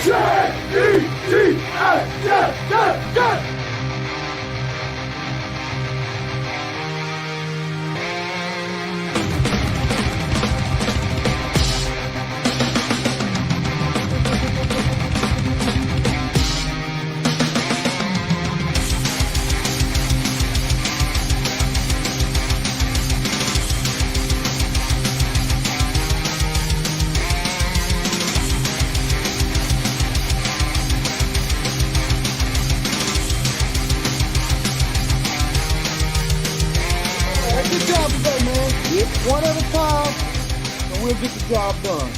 Good job today, man. It's one at a time, and we'll get the job done.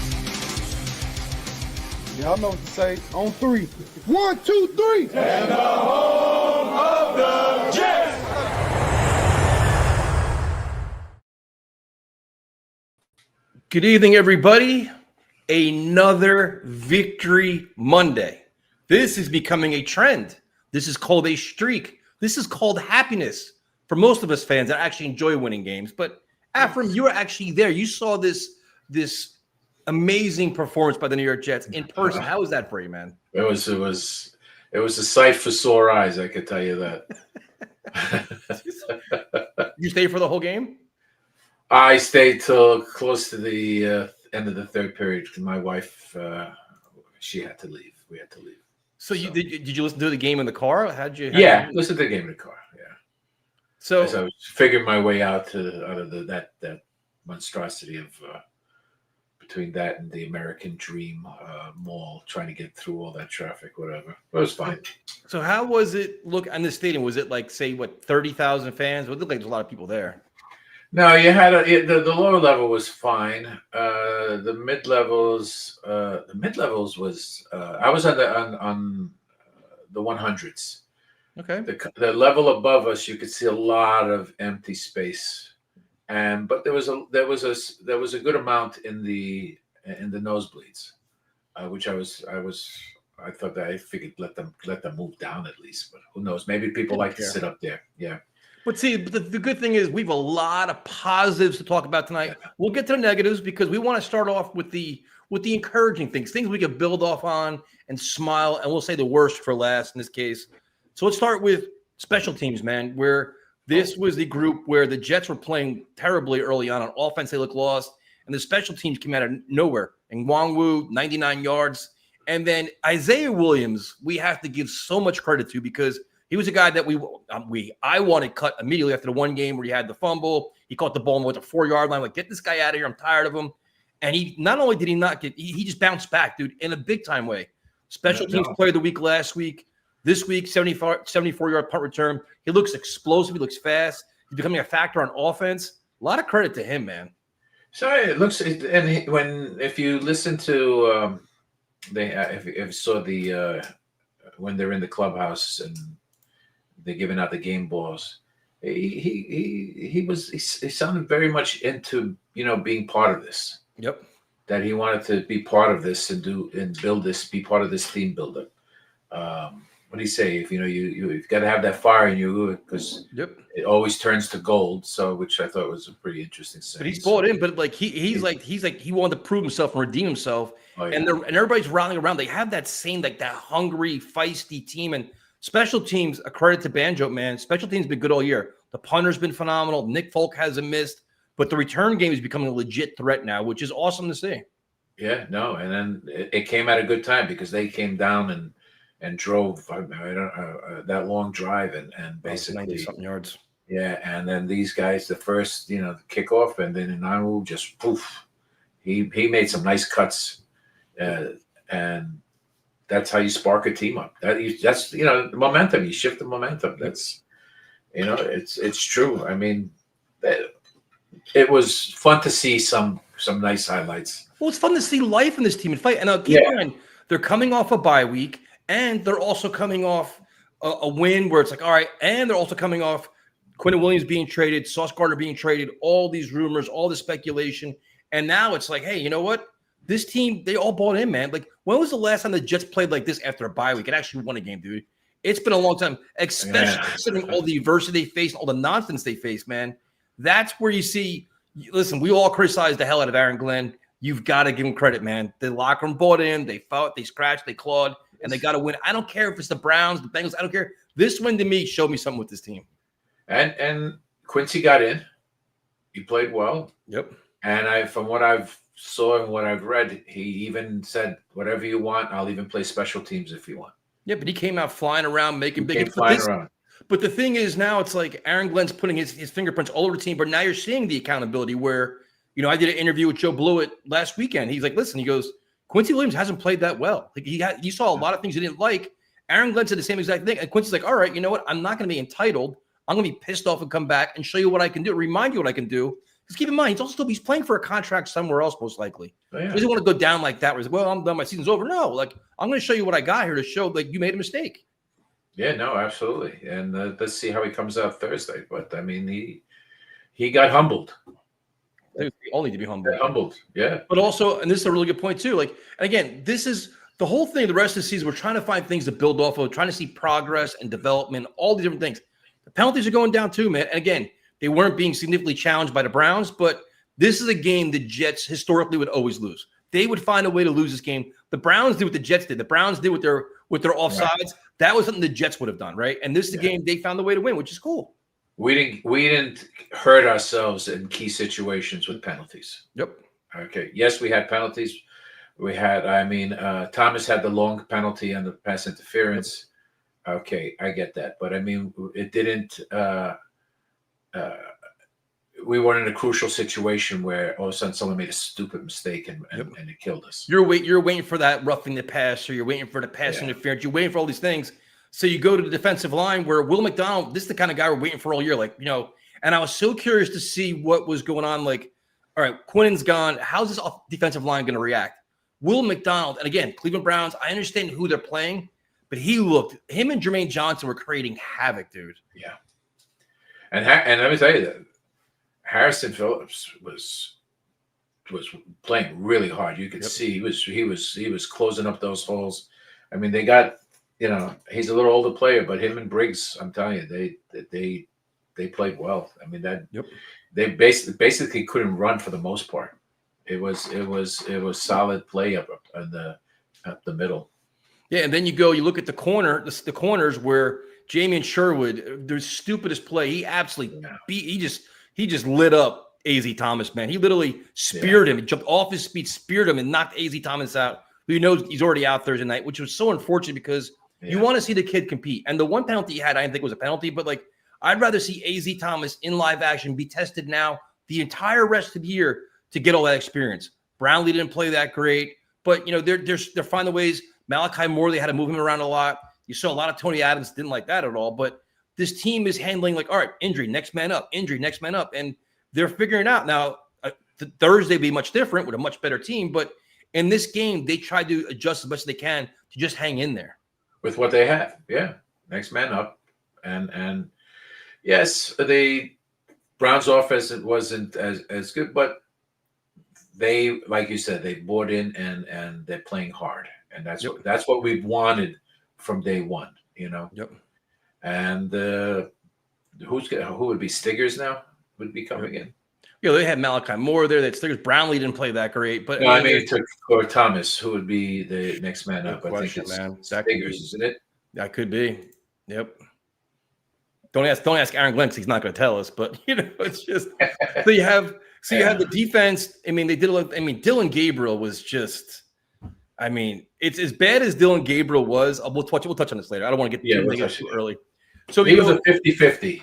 Y'all know what to say. On three. 1, 2, 3. And the home of the Jets. Good evening, everybody. Another Victory Monday. This is becoming a trend. This is called a streak. This is called happiness for most of us fans that actually enjoy winning games. But Afram, you were actually there. You saw this amazing performance by the New York Jets in person. How was that for you, man? It was a sight for sore eyes, I could tell you that. You stayed for the whole game? I stayed till close to the end of the third period because my wife, she had to leave. We had to leave. So you did you listen to the game in the car? How'd you listen to the game in the car. Yeah. So as I was figuring my way out of that monstrosity of between that and the American Dream Mall, trying to get through all that traffic, whatever. It was fine. So how was it look on the stadium? Was it like, say, 30,000 fans? It looked like there's a lot of people there. No, you had the lower level was fine. The mid levels was I was on the 100s. Okay. The level above us, you could see a lot of empty space, but there was a good amount in the nosebleeds, which I figured let them move down at least, but who knows? Maybe people like to sit up there. Yeah. But see, the good thing is we have a lot of positives to talk about tonight. We'll get to the negatives because we want to start off with the encouraging things we can build off on and smile, and we'll say the worst for last in this case. So let's start with special teams, man, where this was the group where the Jets were playing terribly early on offense. They looked lost, and the special teams came out of nowhere. And Nwangwu, 99 yards. And then Isaiah Williams, we have to give so much credit to because he was a guy that I wanted cut immediately after the one game where he had the fumble. He caught the ball at the 4-yard line. Like, get this guy out of here. I'm tired of him. And he not only did he not get – he just bounced back, dude, in a big-time way. Special teams player of the week last week. This week, 74-yard punt return. He looks explosive. He looks fast. He's becoming a factor on offense. A lot of credit to him, man. So it looks – and if you listen to if you saw when they're in the clubhouse and – they're giving out the game balls. He sounded very much into being part of this. Yep. That he wanted to be part of this and build this, be part of this team builder. What do you say? If you've got to have that fire in you because it always turns to gold. So which I thought was a pretty interesting saying. But he's bought in. But like he's like he wanted to prove himself and redeem himself. Oh, yeah. And everybody's rallying around. They have that same that hungry, feisty team and. Special teams, a credit to Banjo, man. Special teams been good all year. The punter's been phenomenal. Nick Folk hasn't missed, but the return game is becoming a legit threat now, which is awesome to see. Yeah, no, and then it came at a good time because they came down and drove that long drive and basically 90-something yards. Yeah, and then these guys, the first the kickoff, and then Nwangwu just poof, he made some nice cuts, and. That's how you spark a team up. That's the momentum. You shift the momentum. That's it's true. I mean, it was fun to see some nice highlights. Well, it's fun to see life in this team and fight. And keep in mind, they're coming off a bye week, and they're also coming off a win where it's like, all right, and they're also coming off Quentin Williams being traded, Sauce Gardner being traded, all these rumors, all the speculation, and now it's like, hey, you know what? This team, they all bought in, man. Like, when was the last time the Jets played like this after a bye week? It actually won a game, dude. It's been a long time, especially considering all the adversity they faced, all the nonsense they faced, man. That's where you see – listen, we all criticize the hell out of Aaron Glenn. you've got to give them credit, man. The locker room bought in, they fought, they scratched, they clawed, and they got to win. I don't care if it's the Browns, the Bengals. I don't care. This win to me showed me something with this team. And Quincy got in. He played well. Yep. And from what I've saw and what I've read, he even said, "Whatever you want, I'll even play special teams if you want." Yeah, but he came out flying around, making big. Flying around. But the thing is, now it's like Aaron Glenn's putting his fingerprints all over the team. But now you're seeing the accountability where, I did an interview with Joe Blewett last weekend. He's like, listen, he goes, Quincy Williams hasn't played that well. Like you saw a lot of things he didn't like. Aaron Glenn said the same exact thing. And Quincy's like, all right, you know what? I'm not going to be entitled. I'm going to be pissed off and come back and show you what I can do, remind you what I can do. Because keep in mind, he's playing for a contract somewhere else, most likely. Oh, yeah. He doesn't want to go down like that. Where he's like, well, I'm done. My season's over. No, like I'm going to show you what I got here to show like you made a mistake. Yeah, no, absolutely. And let's see how he comes out Thursday. But I mean, he got humbled. They all need to be humbled. Humbled, yeah. But also, and this is a really good point too. Like, and again, this is the whole thing. The rest of the season, we're trying to find things to build off of, trying to see progress and development, all these different things. The penalties are going down too, man. And again, they weren't being significantly challenged by the Browns, but this is a game the Jets historically would always lose. They would find a way to lose this game. The Browns did what the Jets did. The Browns did with their offsides. Right. That was something the Jets would have done, right? And this is the game they found a way to win, which is cool. We didn't hurt ourselves in key situations with penalties. Yep. Okay. Yes, we had penalties. We had, Thomas had the long penalty on the pass interference. Okay, I get that. But I mean, it didn't we weren't in a crucial situation where all of a sudden someone made a stupid mistake and it killed us. You're waiting for that roughing the pass, or you're waiting for the pass interference. You're waiting for all these things. So you go to the defensive line where Will McDonald, this is the kind of guy we're waiting for all year. Like, and I was so curious to see what was going on. Like, all right, Quinnen's gone. How's this defensive line going to react? Will McDonald, and again, Cleveland Browns, I understand who they're playing, but him and Jermaine Johnson were creating havoc, dude. Yeah. And let me tell you that Harrison Phillips was playing really hard. You could see he was closing up those holes. I mean, they got, he's a little older player, but him and Briggs, I'm telling you, they played well. I mean, they basically couldn't run for the most part. It was solid play up the middle. Yeah, and then you look at the corners where Jamian Sherwood, the stupidest play, he absolutely he just lit up AZ Thomas, man. He literally speared him. He jumped off his feet, speared him, and knocked AZ Thomas out. Who knows he's already out Thursday night, which was so unfortunate because you want to see the kid compete. And the one penalty he had, I didn't think was a penalty, but like I'd rather see AZ Thomas in live action be tested now the entire rest of the year to get all that experience. Brownlee didn't play that great, but they're finding ways. Malachi Moore, they had to move him around a lot. You saw a lot of Tony Adams didn't like that at all, but this team is handling like, all right, injury, next man up, and they're figuring it out. Now, Thursday will be much different with a much better team, but in this game, they tried to adjust as much as they can to just hang in there. With what they have, next man up. And yes, the Browns offense wasn't as good, but they, like you said, they bought in and they're playing hard. And that's what we've wanted from day one, Yep. And who would be Stiggers now? Would be coming in. Yeah, they had Malachi Moore there. That Stiggers. Brownlee didn't play that great, but it took or Thomas, who would be the next man up. I think it's Stiggers, isn't it? That could be. Yep. Don't ask Aaron Glenn because he's not going to tell us. But it's just so you have the defense. I mean, they did. Dylan Gabriel was just. I mean, it's as bad as Dylan Gabriel was. We'll touch on this later. I don't want to get too early. So he was a 50-50,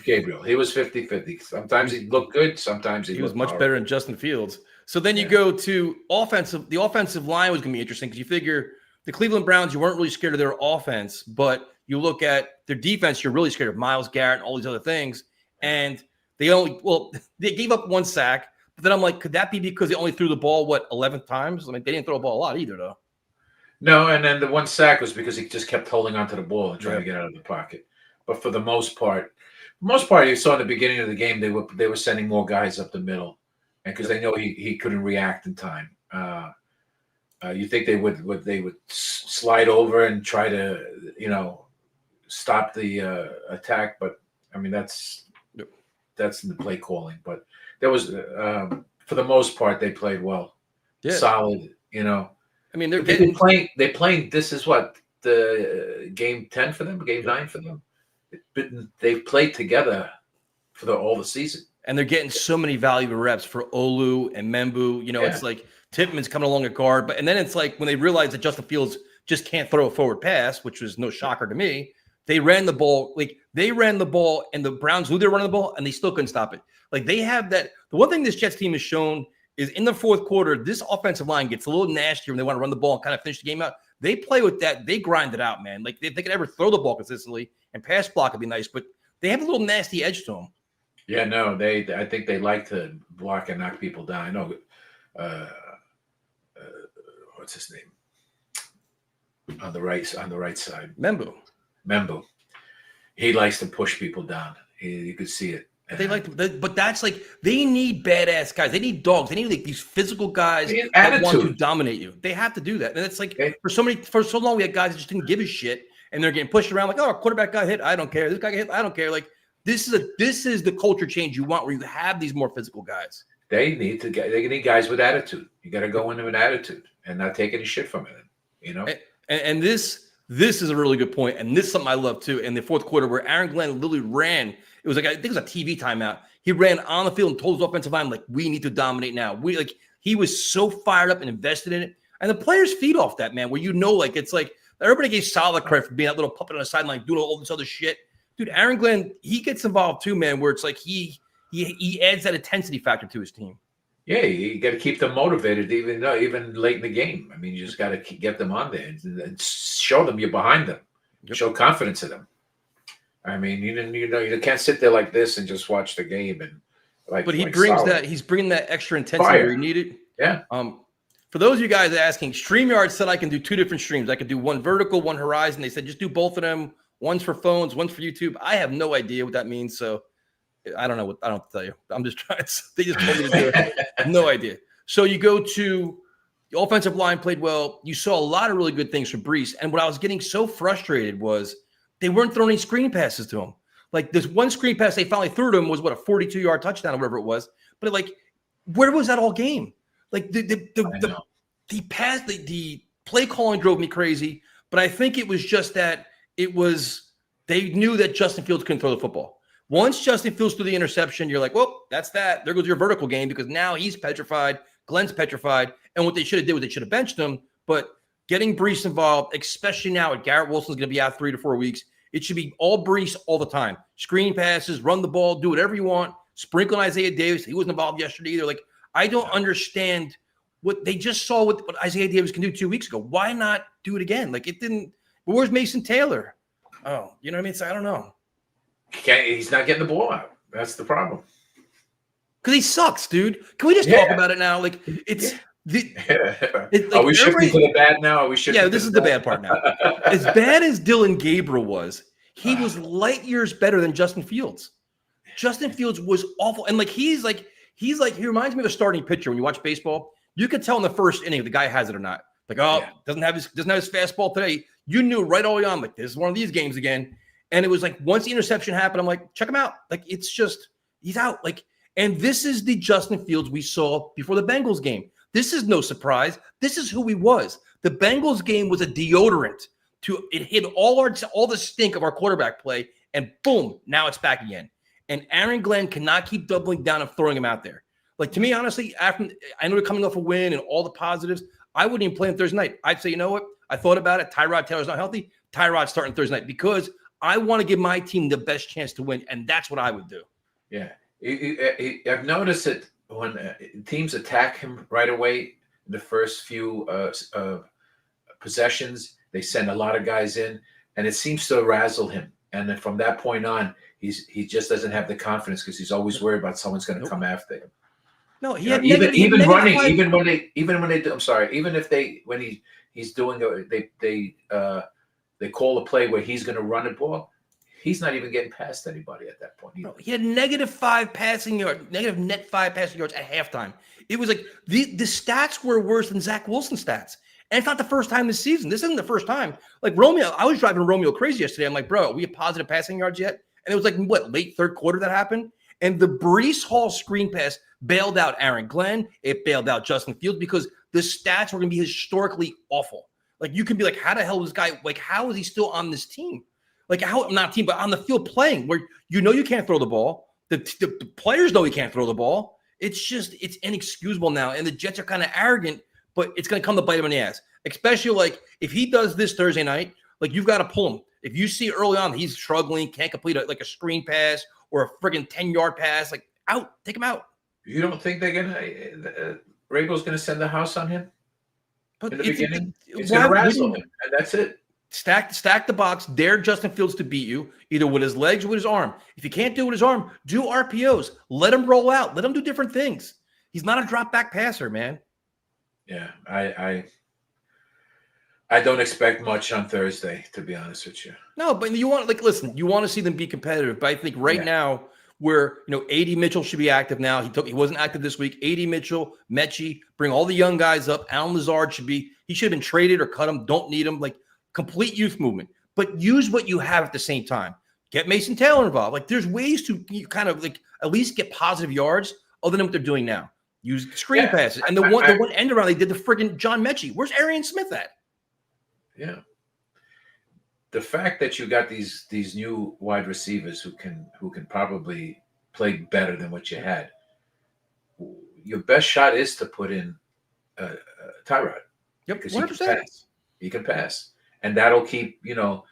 Gabriel. He was 50-50. Sometimes he looked good. Sometimes he was much better than Justin Fields. So then you go to offensive. The offensive line was going to be interesting because you figure the Cleveland Browns, you weren't really scared of their offense, but you look at their defense, you're really scared of Myles Garrett and all these other things. And they gave up one sack. But then I'm like, could that be because they only threw the ball, 11 times? I mean, they didn't throw the ball a lot either, though. No, and then the one sack was because he just kept holding onto the ball and trying to get out of the pocket. But for the most part, you saw in the beginning of the game, they were sending more guys up the middle, and because they know he couldn't react in time. You think they would slide over and try to stop the attack, but I mean that's in the play calling. But there was for the most part they played well. solid. You know, I mean, they're They getting playing. They playing. This is what the game 10 for them, game 9 for them. But they've played together for all the season. and they're getting so many valuable reps for Olu and Membu. You know, Yeah. it's like Tippmann's coming along at guard, and then it's like when they realize that Justin Fields just can't throw a forward pass, which was no shocker to me. They ran the ball, and the Browns knew they were running the ball, and they still couldn't stop it. Like they have that. The one thing this Jets team has shown is in the fourth quarter, this offensive line gets a little nastier when they want to run the ball and kind of finish the game out. They play with that. They grind it out, man. Like if they could ever throw the ball consistently and pass block would be nice, but they have a little nasty edge to them. Yeah, no, I think they like to block and knock people down. I know. What's his name? On the right side, Membu. Membu. He likes to push people down. You could see it. But that's like they need badass guys. They need dogs. They need like these physical guys They need that want to attitude. dominate you. They have to do that. And it's like Okay. for so long we had guys that just didn't give a shit, and they're getting pushed around like, oh, our quarterback got hit. I don't care. This guy got hit. I don't care. Like this is the culture change you want, where you have these more physical guys. They need guys with attitude. You got to go in with attitude and not take any shit from it. You know. And this is a really good point, and this is something I love too. In the fourth quarter, where Aaron Glenn literally ran, it was like I think it was a TV timeout. He ran on the field and told his offensive line like, "We need to dominate now." He was so fired up and invested in it, and the players feed off that, man. Where it's like everybody gave solid credit for being that little puppet on the sideline doing all this other shit. Dude, Aaron Glenn, he gets involved too, man. Where it's like he adds that intensity factor to his team. Yeah, you got to keep them motivated, even late in the game. I mean, you just got to get them on there and show them you're behind them. Yep. Show confidence in them. I mean, you can't sit there like this and just watch the game and But he's bringing that extra intensity Fire. where he needed. Yeah. For those of you guys asking, StreamYard said I can do 2 different streams. I could do one vertical, one horizon. They said just do both of them. One's for phones, one's for YouTube. I have no idea what that means, so I don't know. I don't have to tell you. I'm just trying. They just told me to do it. No idea. So you go to the offensive line played well. You saw a lot of really good things from Brees. And what I was getting so frustrated was they weren't throwing any screen passes to him. Like this one screen pass they finally threw to him was a 42-yard touchdown or whatever it was. But where was that all game? Like the play calling drove me crazy. But I think it was just that they knew that Justin Fields couldn't throw the football. Once Justin Fields threw the interception, you're like, well, that's that. There goes your vertical game, because now he's petrified. Glenn's petrified. And what they should have did was they should have benched him. But getting Brees involved, especially now with Garrett Wilson's going to be out 3 to 4 weeks, it should be all Brees all the time. Screen passes, run the ball, do whatever you want. Sprinkle on Isaiah Davis. He wasn't involved yesterday either. Like, I don't understand what they just saw what Isaiah Davis can do 2 weeks ago. Why not do it again? Like, it didn't. Where's Mason Taylor? Oh, you know what I mean? So I don't know. He's not getting the ball out. That's the problem. Because he sucks, dude. Can we just talk about it now? Like, it's Are we shifting to the bad now? Are we shifting? Yeah, this is the bad part now. As bad as Dylan Gabriel was, he was light years better than Justin Fields. Justin Fields was awful, and he reminds me of a starting pitcher when you watch baseball. You could tell in the first inning if the guy has it or not. Like, doesn't have his fastball today. You knew right early on, like, this is one of these games again. And it was like once the interception happened, I'm like, check him out. Like, it's just he's out. Like, and this is the Justin Fields we saw before the Bengals game. This is no surprise. This is who he was. The Bengals game was a deodorant it hid all the stink of our quarterback play, and boom, now it's back again. And Aaron Glenn cannot keep doubling down and throwing him out there. Like, to me, honestly, I know they're coming off a win and all the positives. I wouldn't even play him Thursday night. I'd say, you know what? I thought about it. Tyrod Taylor's not healthy. Tyrod's starting Thursday night because I want to give my team the best chance to win, and that's what I would do. Yeah. I've noticed that when teams attack him right away in the first few possessions, they send a lot of guys in, and it seems to razzle him. And then from that point on, he just doesn't have the confidence because he's always worried about someone's going to come after him. No, he when they call a play where he's going to run a ball, he's not even getting past anybody at that point. No, he had -5 passing yards, negative net 5 passing yards at halftime. It was like the stats were worse than Zach Wilson's stats. And it's not the first time this season. This isn't the first time. Like, Romeo, I was driving Romeo crazy yesterday. I'm like, bro, we have positive passing yards yet? And it was like, what, late third quarter that happened? And the Brees Hall screen pass bailed out Aaron Glenn. It bailed out Justin Fields because the stats are going to be historically awful. Like you can be like, how the hell is this guy? Like, how is he still on this team? Like how not team, but on the field playing where you can't throw the ball. The players know he can't throw the ball. It's inexcusable now. And the Jets are kind of arrogant, but it's going to come to bite him in the ass. Especially like if he does this Thursday night, like you've got to pull him. If you see early on he's struggling, can't complete a screen pass or a friggin' 10-yard pass, like out, take him out. You don't think they're gonna Rabel's gonna send the house on him But in the beginning? He's why gonna wouldn't razzle you? him, and that's it. Stack the box, dare Justin Fields to beat you, either with his legs or with his arm. If you can't do it with his arm, do RPOs. Let him roll out. Let him do different things. He's not a drop back passer, man. Yeah, I don't expect much on Thursday, to be honest with you. No, but you want listen, you want to see them be competitive. But I think right now where AD Mitchell should be active now. He wasn't active this week. AD Mitchell, Mechie, bring all the young guys up. Alan Lazard he should have been traded or cut him. Don't need him. Like complete youth movement. But use what you have at the same time. Get Mason Taylor involved. Like there's ways to kind of like at least get positive yards other than what they're doing now. Use screen passes. And the one end around they did the friggin' John Mechie. Where's Arian Smith at? Yeah. The fact that you got these new wide receivers who can probably play better than what you had, your best shot is to put in Tyrod. Yep, because 100%. He can pass, and that'll keep it'll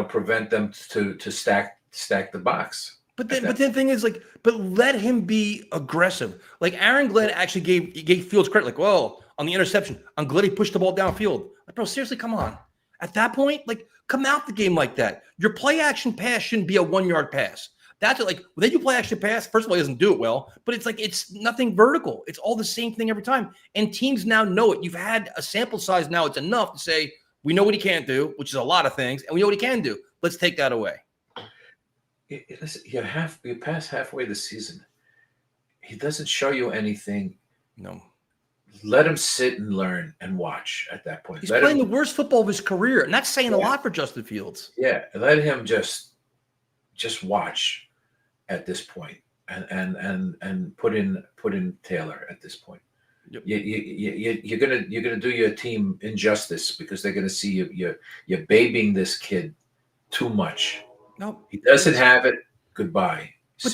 prevent them to stack the box. But the thing is, but let him be aggressive. Like Aaron Glenn actually gave Fields credit. Like, well, on the interception, I'm glad he pushed the ball downfield. Like, bro, seriously, come on. At that point, come out the game like that. Your play action pass shouldn't be a 1-yard pass. That's when you play action pass. First of all, he doesn't do it well, but it's nothing vertical. It's all the same thing every time. And teams now know it. You've had a sample size now. It's enough to say we know what he can't do, which is a lot of things, and we know what he can do. Let's take that away. You pass halfway the season. He doesn't show you anything. No. Let him sit and learn and watch at that point. He's playing the worst football of his career, and that's saying a lot for Justin Fields. Yeah, let him just watch at this point, and put in Taylor at this point. Yep. You're gonna do your team injustice because they're gonna see you're babying this kid too much. No, he doesn't have it. Goodbye. But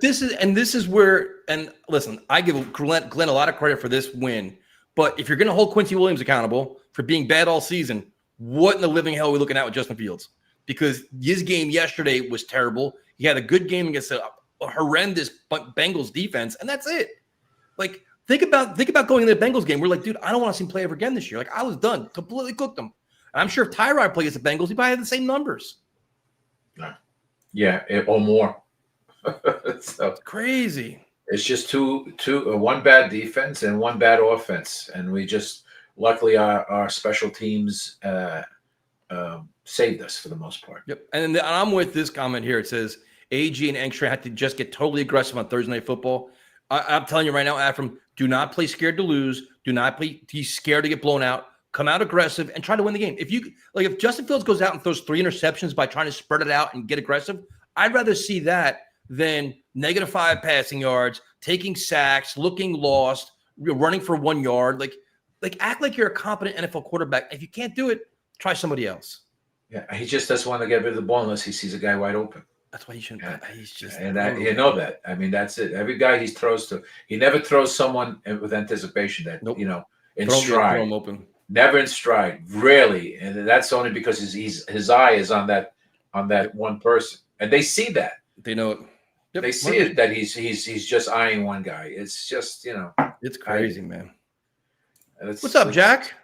this is where, and listen, I give Glenn a lot of credit for this win. But if you're going to hold Quincy Williams accountable for being bad all season, what in the living hell are we looking at with Justin Fields? Because his game yesterday was terrible. He had a good game against a horrendous Bengals defense, and that's it. Like, think about going into the Bengals game. We're like, dude, I don't want to see him play ever again this year. Like, I was done, completely cooked him. And I'm sure if Tyrod plays the Bengals, he probably had the same numbers. Yeah, or more. So crazy. It's just one bad defense and one bad offense, and we just luckily our special teams saved us for the most part. Yep, and I'm with this comment here. It says AG and Engstrom had to just get totally aggressive on Thursday Night Football. I'm telling you right now, Ephraim, do not play scared to lose. Do not play scared to get blown out. Come out aggressive and try to win the game. If Justin Fields goes out and throws 3 interceptions by trying to spread it out and get aggressive, I'd rather see that than -5 passing yards, taking sacks, looking lost, running for 1 yard. Like act like you're a competent NFL quarterback. If you can't do it, try somebody else. Yeah, he just doesn't want to get rid of the ball unless he sees a guy wide open. That's why he shouldn't. Yeah. He's just that. I mean, that's it. Every guy he throws to, he never throws someone with anticipation that in stride. Throw him open. Never in stride, rarely, and that's only because his eye is on that one person, and they see that. They know it. Yep. They see it that he's just eyeing one guy. It's just it's crazy, man. What's up, Jack?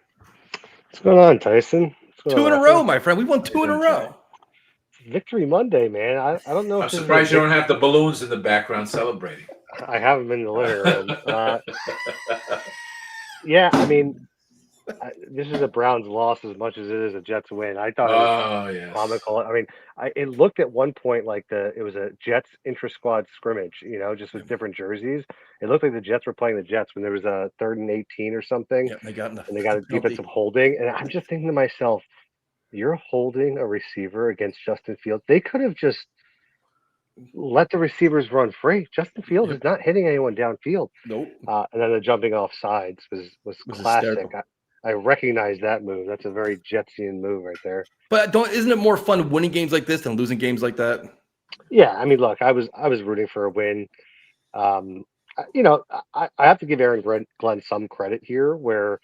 What's going on, Tyson? 2 in a row, my friend. We won 2 in a row. Victory Monday, man. I don't know. I'm surprised you don't have the balloons in the background celebrating. I have them in the living room. Yeah, I mean. This is a Browns loss as much as it is a Jets win. I thought it was comical. I mean, it looked at one point like it was a Jets intra-squad scrimmage, just with different jerseys. It looked like the Jets were playing the Jets when there was a 3rd and 18 or something. Yeah, they got a defensive holding. And I'm just thinking to myself, you're holding a receiver against Justin Fields. They could have just let the receivers run free. Justin Fields is not hitting anyone downfield. Nope. And then the jumping off sides was classic. Hysterical. I recognize that move. That's a very Jetsian move right there. But isn't it more fun winning games like this than losing games like that? Yeah, I mean, look, I was rooting for a win. You know, I have to give Aaron Glenn some credit here, where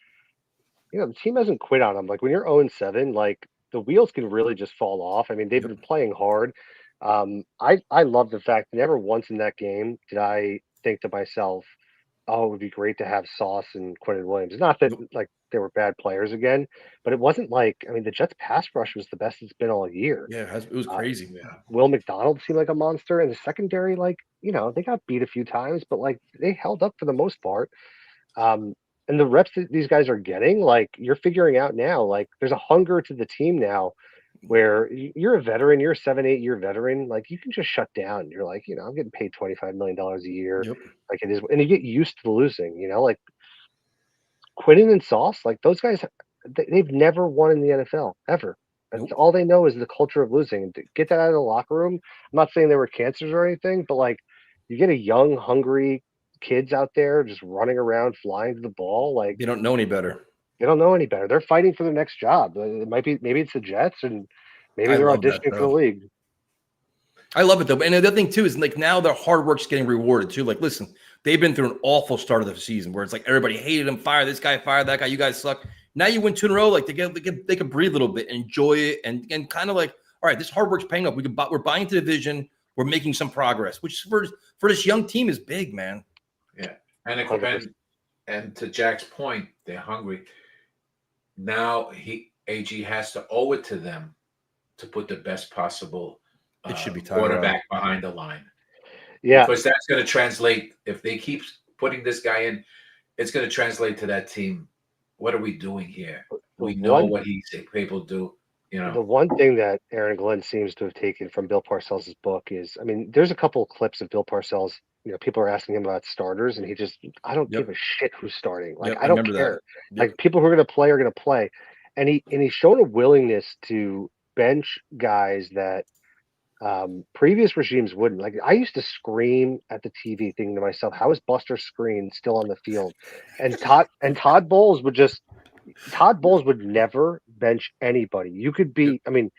the team hasn't quit on him. Like when you're 0-7, like the wheels can really just fall off. I mean, they've been playing hard. I love the fact never once in that game did I think to myself, oh, it would be great to have Sauce and Quentin Williams. Not that like they were bad players again, but it wasn't like, I mean, the Jets pass rush was the best it's been all year. Yeah, it was crazy. Will McDonald seemed like a monster, and the secondary, like, they got beat a few times, but like they held up for the most part. And the reps that these guys are getting, like you're figuring out now, like there's a hunger to the team now where you're a veteran, you're a 7-8 year veteran, like you can just shut down. You're like, I'm getting paid $25 million a year. Like it is, and you get used to losing, like Quentin and Sauce, like those guys, they've never won in the NFL ever. That's all they know is the culture of losing. And to get that out of the locker room, I'm not saying they were cancers or anything, but like you get a young, hungry kids out there just running around, flying to the ball. Like they don't know any better. They don't know any better. They're fighting for their next job. It might be, maybe it's the Jets, and maybe they're auditioning for the league. I love it though. And the other thing too is like now their hard work's getting rewarded too. Like, listen, they've been through an awful start of the season where it's like everybody hated them, fire this guy, fire that guy. You guys suck. Now you win 2 in a row. Like they can breathe a little bit, enjoy it, and kind of like, all right, this hard work's paying off. We're buying into the division. We're making some progress, which for this young team is big, man. Yeah, and to Jack's point, they're hungry. Now AG has to owe it to them to put the best possible it should be quarterback behind the line. Yeah, because that's going to translate. If they keep putting this guy in, it's going to translate to that team. What are we doing here? We know what he's able to do. The one thing that Aaron Glenn seems to have taken from Bill Parcells' book is, I mean, there's a couple of clips of Bill Parcells. People are asking him about starters, and he just, I don't give a shit who's starting. Like, I don't care. Like, people who are going to play are going to play. And he showed a willingness to bench guys that previous regimes wouldn't. Like, I used to scream at the TV thinking to myself, how is Buster Skrine still on the field? And Todd Bowles would never bench anybody. You could be, I mean,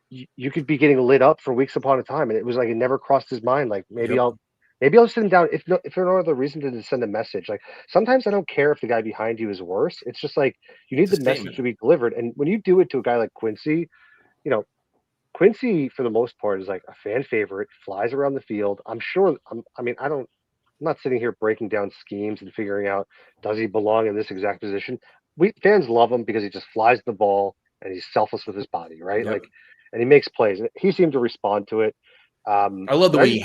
you could be getting lit up for weeks upon a time, and it was like it never crossed his mind. Like maybe I'll sit him down if for no other reason to send a message. Like sometimes I don't care if the guy behind you is worse. It's just like you need the message to be delivered, and when you do it to a guy like Quincy, Quincy for the most part is like a fan favorite, flies around the field. I'm sure. I'm not sitting here breaking down schemes and figuring out does he belong in this exact position. Fans love him because he just flies the ball and he's selfless with his body, right? Like, and he makes plays. He seemed to respond to it. I love the way he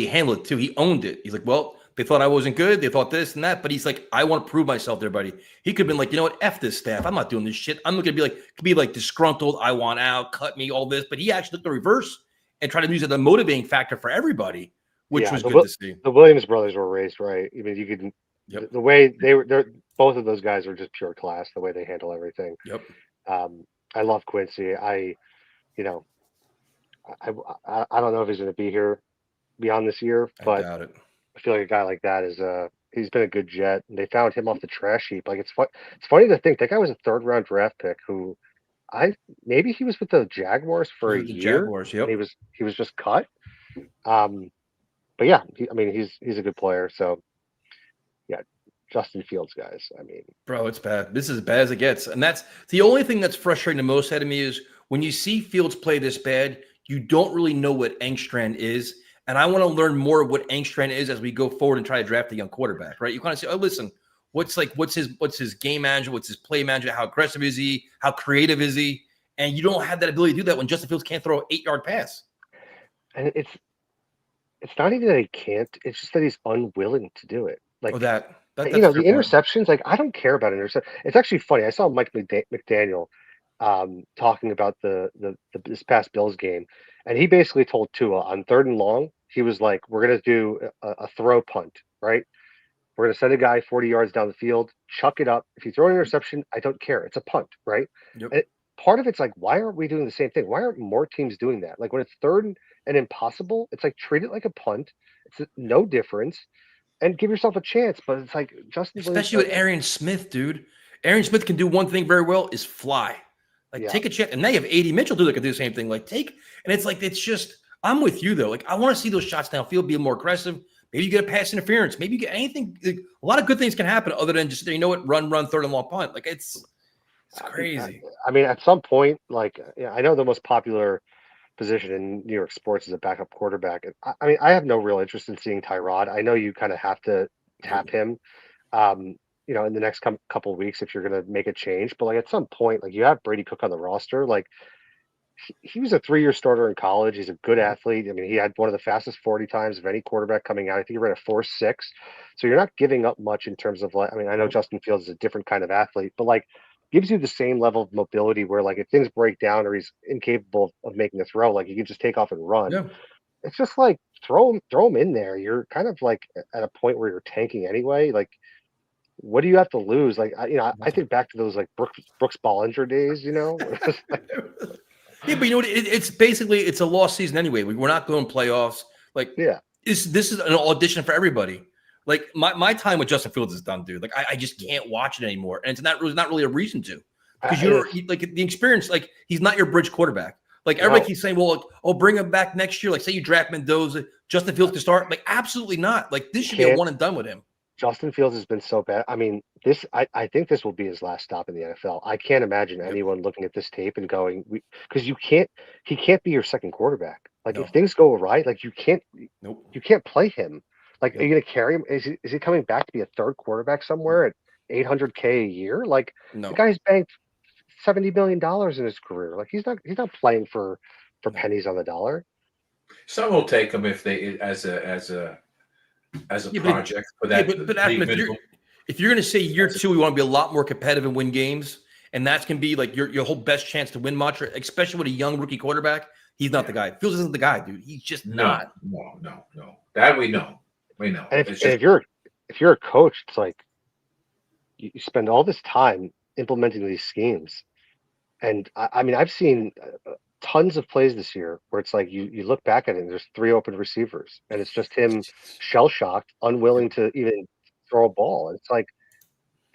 handled it too. He owned it. He's like, well, they thought I wasn't good. They thought this and that, but he's like, I want to prove myself to everybody. He could have been like, you know what? F this staff. I'm not doing this shit. I'm going to be like disgruntled. I want out, cut me, all this. But he actually took the reverse and tried to use it as a motivating factor for everybody, which was good to see. The Williams brothers were raised right. I mean, you could the way they're both of those guys are just pure class. The way they handle everything. Yep. I love Quincy. I don't know if he's going to be here beyond this year, but I doubt it. I feel like a guy like that is he's been a good Jet, and they found him off the trash heap. Like it's funny to think that guy was a 3rd-round draft pick who maybe he was with the Jaguars for a year. Jaguars, yep. And he was just cut. But yeah, he's a good player. So yeah, Justin Fields, guys. I mean, bro, it's bad. This is as bad as it gets, and that's the only thing that's frustrating the most out of me is when you see Fields play this bad, you don't really know what Engstrand is. And I want to learn more of what Engstrand is as we go forward and try to draft a young quarterback, right? You kind of say, oh, listen, what's his game management? What's his play management? How aggressive is he? How creative is he? And you don't have that ability to do that when Justin Fields can't throw an 8-yard pass. And it's not even that he can't. It's just that he's unwilling to do it. Like the interceptions, like I don't care about interceptions. It's actually funny. I saw Mike McDaniel talking about this past Bills game, and he basically told Tua on 3rd and long, he was like, we're going to do a throw punt, right? We're going to send a guy 40 yards down the field, chuck it up. If you throw an interception, I don't care. It's a punt, right? Yep. And part of it's like, why aren't we doing the same thing? Why aren't more teams doing that? Like when it's 3rd an impossible. It's like treat it like a punt. It's no difference, and give yourself a chance. But it's like Justin, especially with Arian Smith, dude. Arian Smith can do one thing very well: is fly. Like take a chance, and now you have A.D. Mitchell too that can do the same thing. Like and it's like it's just. I'm with you though. Like I want to see those shots downfield be more aggressive. Maybe you get a pass interference. Maybe you get anything. Like, a lot of good things can happen other than just run third and long punt. Like it's crazy. I mean, at some point, like I know the most popular position in New York sports is a backup quarterback. I mean, I have no real interest in seeing Tyrod. I know you kind of have to tap him, in the next couple of weeks if you're going to make a change. But like at some point, like you have Brady Cook on the roster, like. He was a 3-year starter in college. He's a good athlete. I mean, he had one of the fastest 40 times of any quarterback coming out. I think he ran a 4.6. So you're not giving up much in terms of like, I mean, I know Justin Fields is a different kind of athlete, but like gives you the same level of mobility where like if things break down or he's incapable of making a throw, like you can just take off and run. Yeah. It's just like throw him in there. You're kind of like at a point where you're tanking anyway. Like, what do you have to lose? Like, I think back to those like Brooks Bollinger days, Yeah, but you know what? It's basically it's a lost season anyway. We're not going playoffs. Like, this is an audition for everybody. Like my time with Justin Fields is done, dude. Like I just can't watch it anymore, and it's not really a reason to because you're like the experience. Like he's not your bridge quarterback. Like everybody keeps saying, well, bring him back next year. Like say you draft Mendoza, Justin Fields can start. Like absolutely not. Like this should be a one and done with him. Justin Fields has been so bad. I mean, I think this will be his last stop in the NFL. I can't imagine anyone looking at this tape and going, because he can't be your second quarterback. Like if things go awry, like you can't play him. Like are you going to carry him? Is he coming back to be a third quarterback somewhere at $800K a year? Like the guy's banked $70 million in his career. Like he's not playing for pennies on the dollar. Some will take him if they as a project for that. But Adam, if you're going to say year 2, we want to be a lot more competitive and win games, and that's going to be like your whole best chance to win much, especially with a young rookie quarterback. He's not the guy. Fields isn't the guy, dude. He's just not. No. That we know. We know. And if you're a coach, it's like you spend all this time implementing these schemes, and I mean I've seen tons of plays this year where it's like you look back at it and there's 3 open receivers and it's just him shell-shocked, unwilling to even throw a ball. And it's like,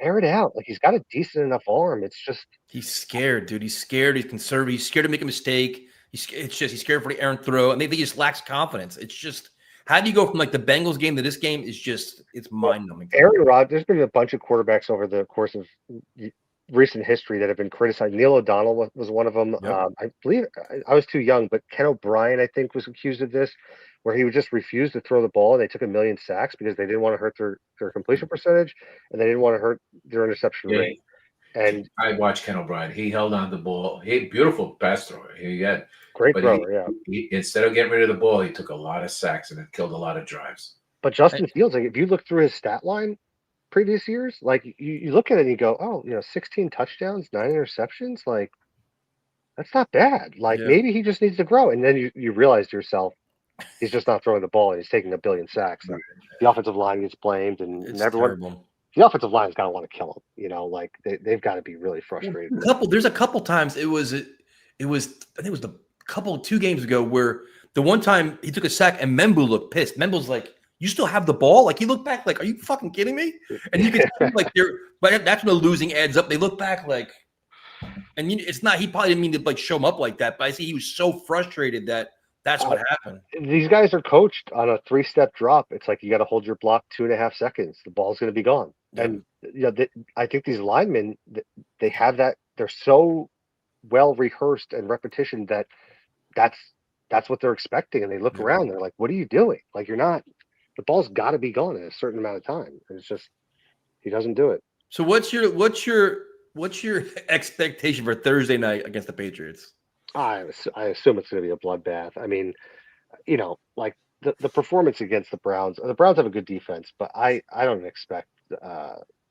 air it out. Like he's got a decent enough arm. It's just he's scared, dude. He's scared. He's conservative. He's scared to make a mistake. He's scared for the errant throw. And maybe he just lacks confidence. It's just how do you go from like the Bengals game to this game is just it's mind-numbing. Aaron Rodgers, there's been a bunch of quarterbacks over the course of recent history that have been criticized. Neil O'Donnell was one of them. Yep. I believe I was too young, but Ken O'Brien, I think, was accused of this, where he would just refuse to throw the ball. And they took 1 million sacks because they didn't want to hurt their completion percentage and they didn't want to hurt their interception rate. And I watched Ken O'Brien. He held on the ball. He beautiful pass thrower. He had great thrower. He, instead of getting rid of the ball, he took a lot of sacks and it killed a lot of drives. But Justin Fields, like if you look through his stat line previous years, like you look at it and you go, 16 touchdowns, 9 interceptions, like that's not bad. Like maybe he just needs to grow. And then you realize to yourself, he's just not throwing the ball and he's taking 1 billion sacks. And the offensive line gets blamed and everyone. Terrible. The offensive line's got to want to kill him. Like they've got to be really frustrated. There's a couple times it was I think it was 2 games ago where the one time he took a sack and Membu looked pissed. Membu's like, you still have the ball? Like he looked back like, are you fucking kidding me? And you can see like but that's when the losing adds up. They look back like, and it's not. He probably didn't mean to like show him up like that. But I see he was so frustrated that's what happened. These guys are coached on a 3-step drop. It's like you got to hold your block 2.5 seconds. The ball's going to be gone. Yeah. And I think these linemen, they have that. They're so well rehearsed and repetition that's what they're expecting. And they look around. They're like, "What are you doing? Like you're not." The ball's got to be gone in a certain amount of time. It's just he doesn't do it. So what's your expectation for Thursday night against the Patriots? I assume it's going to be a bloodbath. I mean, like the performance against the Browns. The Browns have a good defense, but I don't expect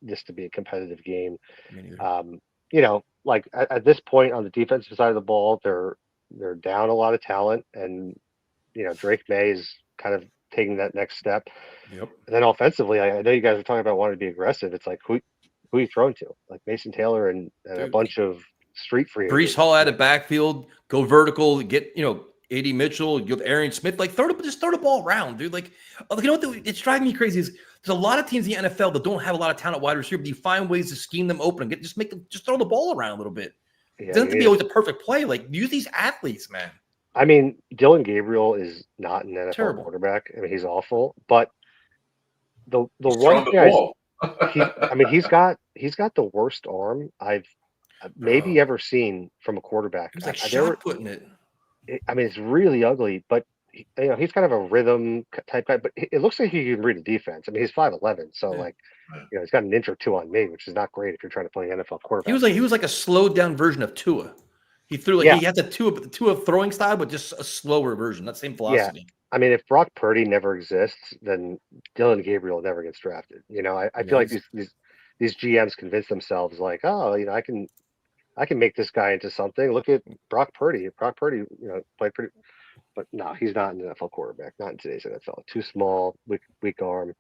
this to be a competitive game. Like at this point on the defensive side of the ball, they're down a lot of talent, and Drake May is kind of taking that next step. Yep. And then offensively, I know you guys are talking about wanting to be aggressive. It's like who are you throwing to? Like Mason Taylor and a bunch of street free. Breece Hall out of backfield, go vertical, get A.D. Mitchell, you have Aaron Smith. Like, just throw the ball around, dude. Like, you know what? It's driving me crazy. Is there's a lot of teams in the NFL that don't have a lot of talent wide receiver, but you find ways to scheme them open and just throw the ball around a little bit. It doesn't have to be always a perfect play. Like, use these athletes, man. I mean, Dylan Gabriel is not an NFL quarterback. I mean, he's awful. But the one thing he's got the worst arm I've maybe ever seen from a quarterback. He was like shot putting it. I mean, it's really ugly, but he's kind of a rhythm type guy. But it looks like he can read a defense. I mean, he's 5'11", so he's got an inch or two on me, which is not great if you're trying to play an NFL quarterback. He was like a slowed down version of Tua. He threw he had the Tua throwing style, but just a slower version. That same philosophy. Yeah. I mean, if Brock Purdy never exists, then Dylan Gabriel never gets drafted. I feel like these GMs convince themselves like, oh, I can make this guy into something. Look at Brock Purdy. Brock Purdy, played pretty, but no, he's not an NFL quarterback. Not in today's NFL. Too small, weak arm.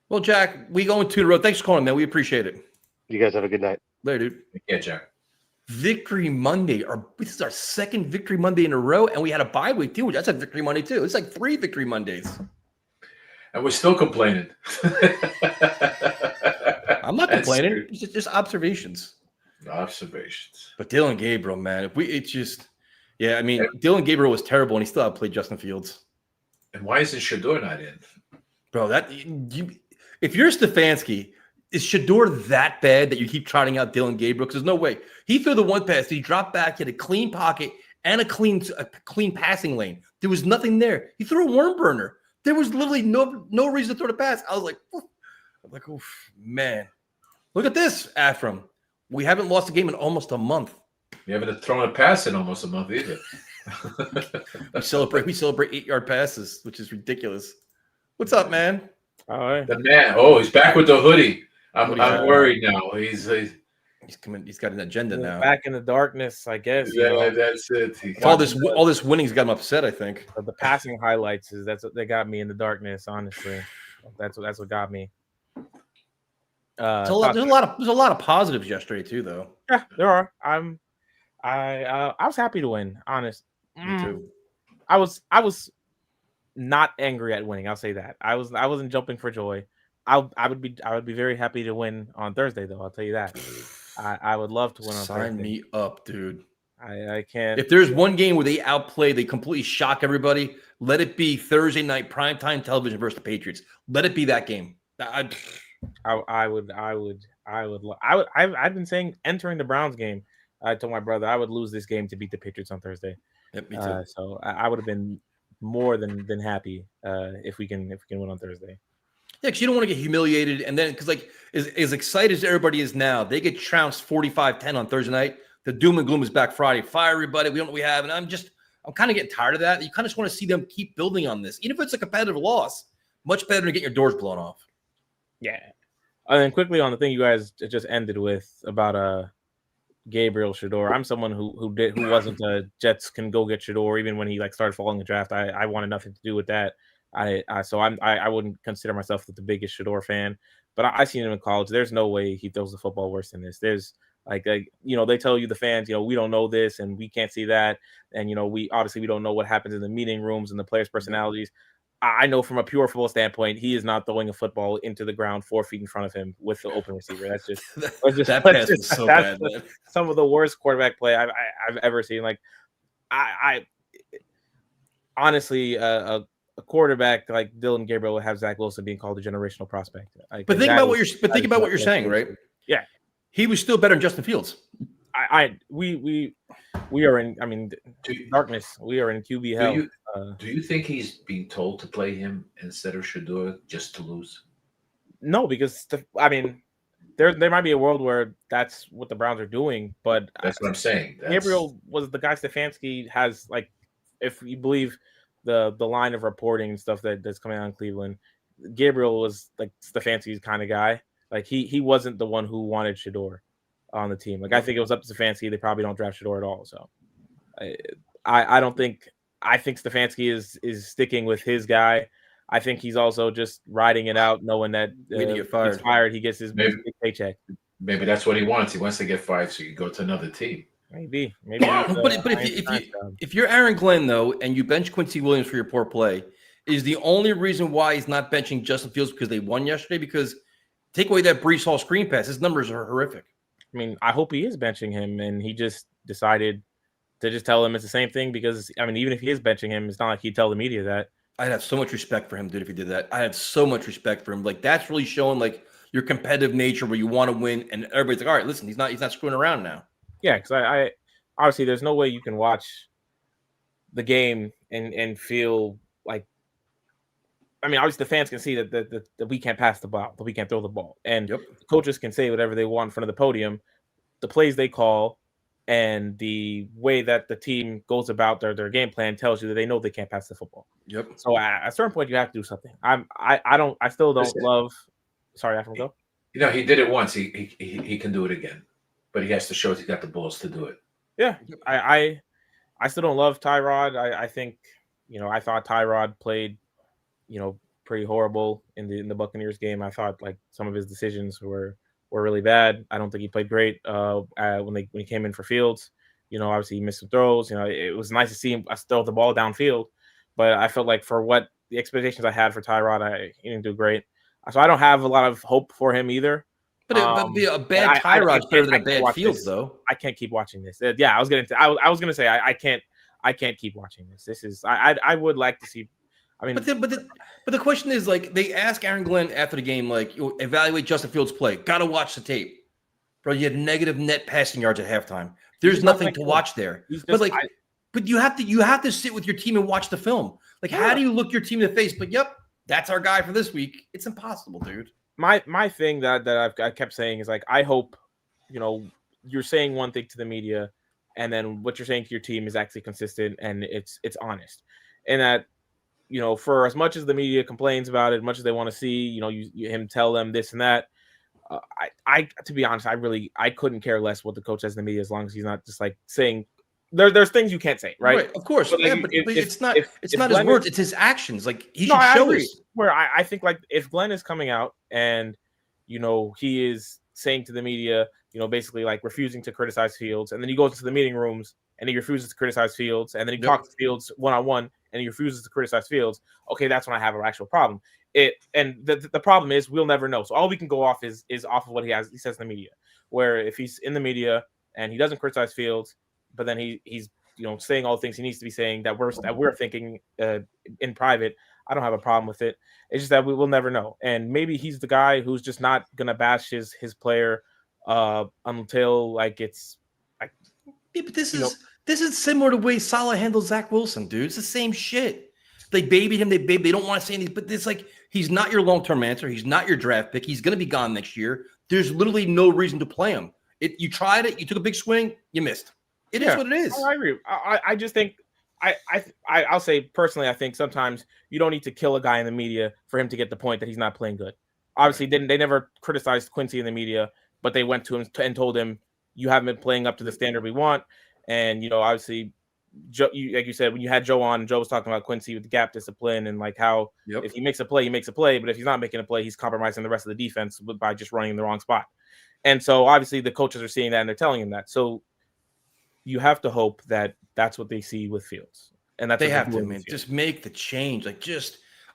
Well, Jack, we going to the road. Thanks for calling, man. We appreciate it. You guys have a good night. Later, dude. Yeah, Jack. Victory Monday. This is our second Victory Monday in a row, and we had a bye week too. That's a Victory Monday too. It's like 3 Victory Mondays. And we're still complaining. I'm not complaining. It's just observations. Observations. But Dylan Gabriel, man, Dylan Gabriel was terrible, and he still outplayed Justin Fields. And why isn't Shedeur not in? Bro, if you're Stefanski, is Shedeur that bad that you keep trotting out Dylan Gabriel? Because there's no way. He threw the one pass, he dropped back, he had a clean pocket and a clean passing lane. There was nothing there. He threw a worm burner. There was literally no reason to throw the pass. I was like, oof, man. Look at this, Afram. We haven't lost a game in almost a month. We haven't thrown a pass in almost a month either. We celebrate 8-yard passes, which is ridiculous. What's up, man? All right. The man. Oh, he's back with the hoodie. I'm worried now. He's coming. He's got an agenda now. Back in the darkness, I guess. Yeah, that's it. All this winning's got him upset, I think. The passing highlights that's what they got me in the darkness. Honestly, that's what got me. There's a lot of positives yesterday too, though. Yeah, there are. I was happy to win. Honest. Me too. I was not angry at winning. I'll say that. I wasn't jumping for joy. I would be very happy to win on Thursday, though. I'll tell you that. I would love to win on Thursday. Sign me up, dude. I can't. If there's one game where they outplay, they completely shock everybody, let it be Thursday night primetime television versus the Patriots. Let it be that game. I've been saying entering the Browns game. I told my brother I would lose this game to beat the Patriots on Thursday. Yep, me too. So I would have been more than happy if we can win on Thursday. Yeah, because you don't want to get humiliated, and then because as excited as everybody is now, they get trounced 45-10 on Thursday night. The doom and gloom is back Friday. Fire everybody. We don't know what we have, and I'm kind of getting tired of that. You kind of just want to see them keep building on this, even if it's a competitive loss. Much better than get your doors blown off. Yeah. And then quickly on the thing you guys just ended with about Gabriel Shedeur. I'm someone who wasn't Jets can go get Shedeur even when he started following the draft. I wanted nothing to do with that. I wouldn't consider myself the biggest Shedeur fan, but I seen him in college. There's no way he throws the football worse than this. There's they tell you, the fans, we don't know this and we can't see that, and we don't know what happens in the meeting rooms and the players' personalities. I know from a pure football standpoint, he is not throwing a football into the ground 4 feet in front of him with the open receiver. That's just that pass was so bad. Some of the worst quarterback play I've ever seen. I honestly, a quarterback like Dylan Gabriel would have Zach Wilson being called a generational prospect. But think about what you're saying, right? Yeah, he was still better than Justin Fields. We are in darkness. We are in QB hell. Do you think he's being told to play him instead of Shedeur just to lose? No, because there might be a world where that's what the Browns are doing, but that's what I'm saying. Gabriel was the guy Stefanski has, if you believe the line of reporting and stuff that's coming out in Cleveland, Gabriel was Stefanski's kind of guy. He wasn't the one who wanted Shedeur on the team. I think it was up to Stefanski. They probably don't draft Shedeur at all. So I don't think. I think Stefanski is sticking with his guy. I think he's also just riding it out, knowing that he's fired. He gets his big paycheck. Maybe that's what he wants. He wants to get fired so he can go to another team. Maybe. But if you're Aaron Glenn though, and you bench Quincy Williams for your poor play, is the only reason why he's not benching Justin Fields because they won yesterday? Because take away that Breece Hall screen pass, his numbers are horrific. I mean, I hope he is benching him, and he just decided to just tell him it's the same thing. Because I mean, even if he is benching him, it's not like he'd tell the media that. I'd have so much respect for him, dude, if he did that. I have so much respect for him. Like that's really showing like your competitive nature where you want to win, and everybody's like, all right, listen, he's not screwing around now. Yeah, because I obviously there's no way you can watch the game and feel like. I mean, obviously the fans can see that we can't pass the ball, that we can't throw the ball, and coaches can say whatever they want in front of the podium. The plays they call and the way that the team goes about their game plan tells you that they know they can't pass the football. Yep. So at a certain point, you have to do something. I still don't love. Sorry, I have to go. You know, he did it once. He can do it again, but he has to show he's got the balls to do it. Yeah, I still don't love Tyrod. I think, I thought Tyrod played, pretty horrible in the Buccaneers game. I thought like some of his decisions were really bad. I don't think he played great when he came in for Fields. Obviously he missed some throws. It was nice to see him throw the ball downfield, but I felt like for what the expectations I had for Tyrod, he didn't do great. So I don't have a lot of hope for him either. But it'd be a bad Tyrod's better than a bad Fields, though. I can't keep watching this. Yeah, I was gonna say I can't keep watching this. This is I would like to see. I mean, but the question is like they ask Aaron Glenn after the game, like evaluate Justin Fields' play. Got to watch the tape, bro. You had negative net passing yards at halftime. There's nothing to watch there. But you have to sit with your team and watch the film. Like, how do you look your team in the face? But yep, that's our guy for this week. It's impossible, dude. My thing that I kept saying is like I hope, you're saying one thing to the media, and then what you're saying to your team is actually consistent and it's honest, and that. For as much as the media complains about it, as much as they want to see, him tell them this and that, I to be honest, I couldn't care less what the coach says in the media as long as he's not just like saying there's things you can't say, right? Of course, but it's not his words, it's his actions. Like he should show us. Where I think like if Glenn is coming out and he is saying to the media, basically like refusing to criticize Fields, and then he goes into the meeting rooms and he refuses to criticize Fields, and then he talks to Fields one-on-one and he refuses to criticize Fields, okay, that's when I have an actual problem. The problem is we'll never know. So all we can go off is off of what he says in the media. Where if he's in the media and he doesn't criticize Fields, but then he's saying all the things he needs to be saying that we're thinking in private, I don't have a problem with it. It's just that we will never know. And maybe he's the guy who's just not gonna bash his player until like it's like. Yeah, but this is similar to the way Saleh handles Zach Wilson, dude. It's the same shit. They babied him. They don't want to say anything. But it's like he's not your long-term answer. He's not your draft pick. He's going to be gone next year. There's literally no reason to play him. You tried it. You took a big swing. You missed. It is what it is. I agree. I just think I'll say personally, I think sometimes you don't need to kill a guy in the media for him to get the point that he's not playing good. Obviously, they never criticized Quincy in the media, but they went to him and told him, you haven't been playing up to the standard we want. And, obviously, Joe, like you said, when you had Joe on, Joe was talking about Quincy with the gap discipline and like how if he makes a play, he makes a play. But if he's not making a play, he's compromising the rest of the defense by just running in the wrong spot. And so obviously the coaches are seeing that and they're telling him that. So you have to hope that that's what they see with Fields. And that's they have to, man. Just make the change. Like,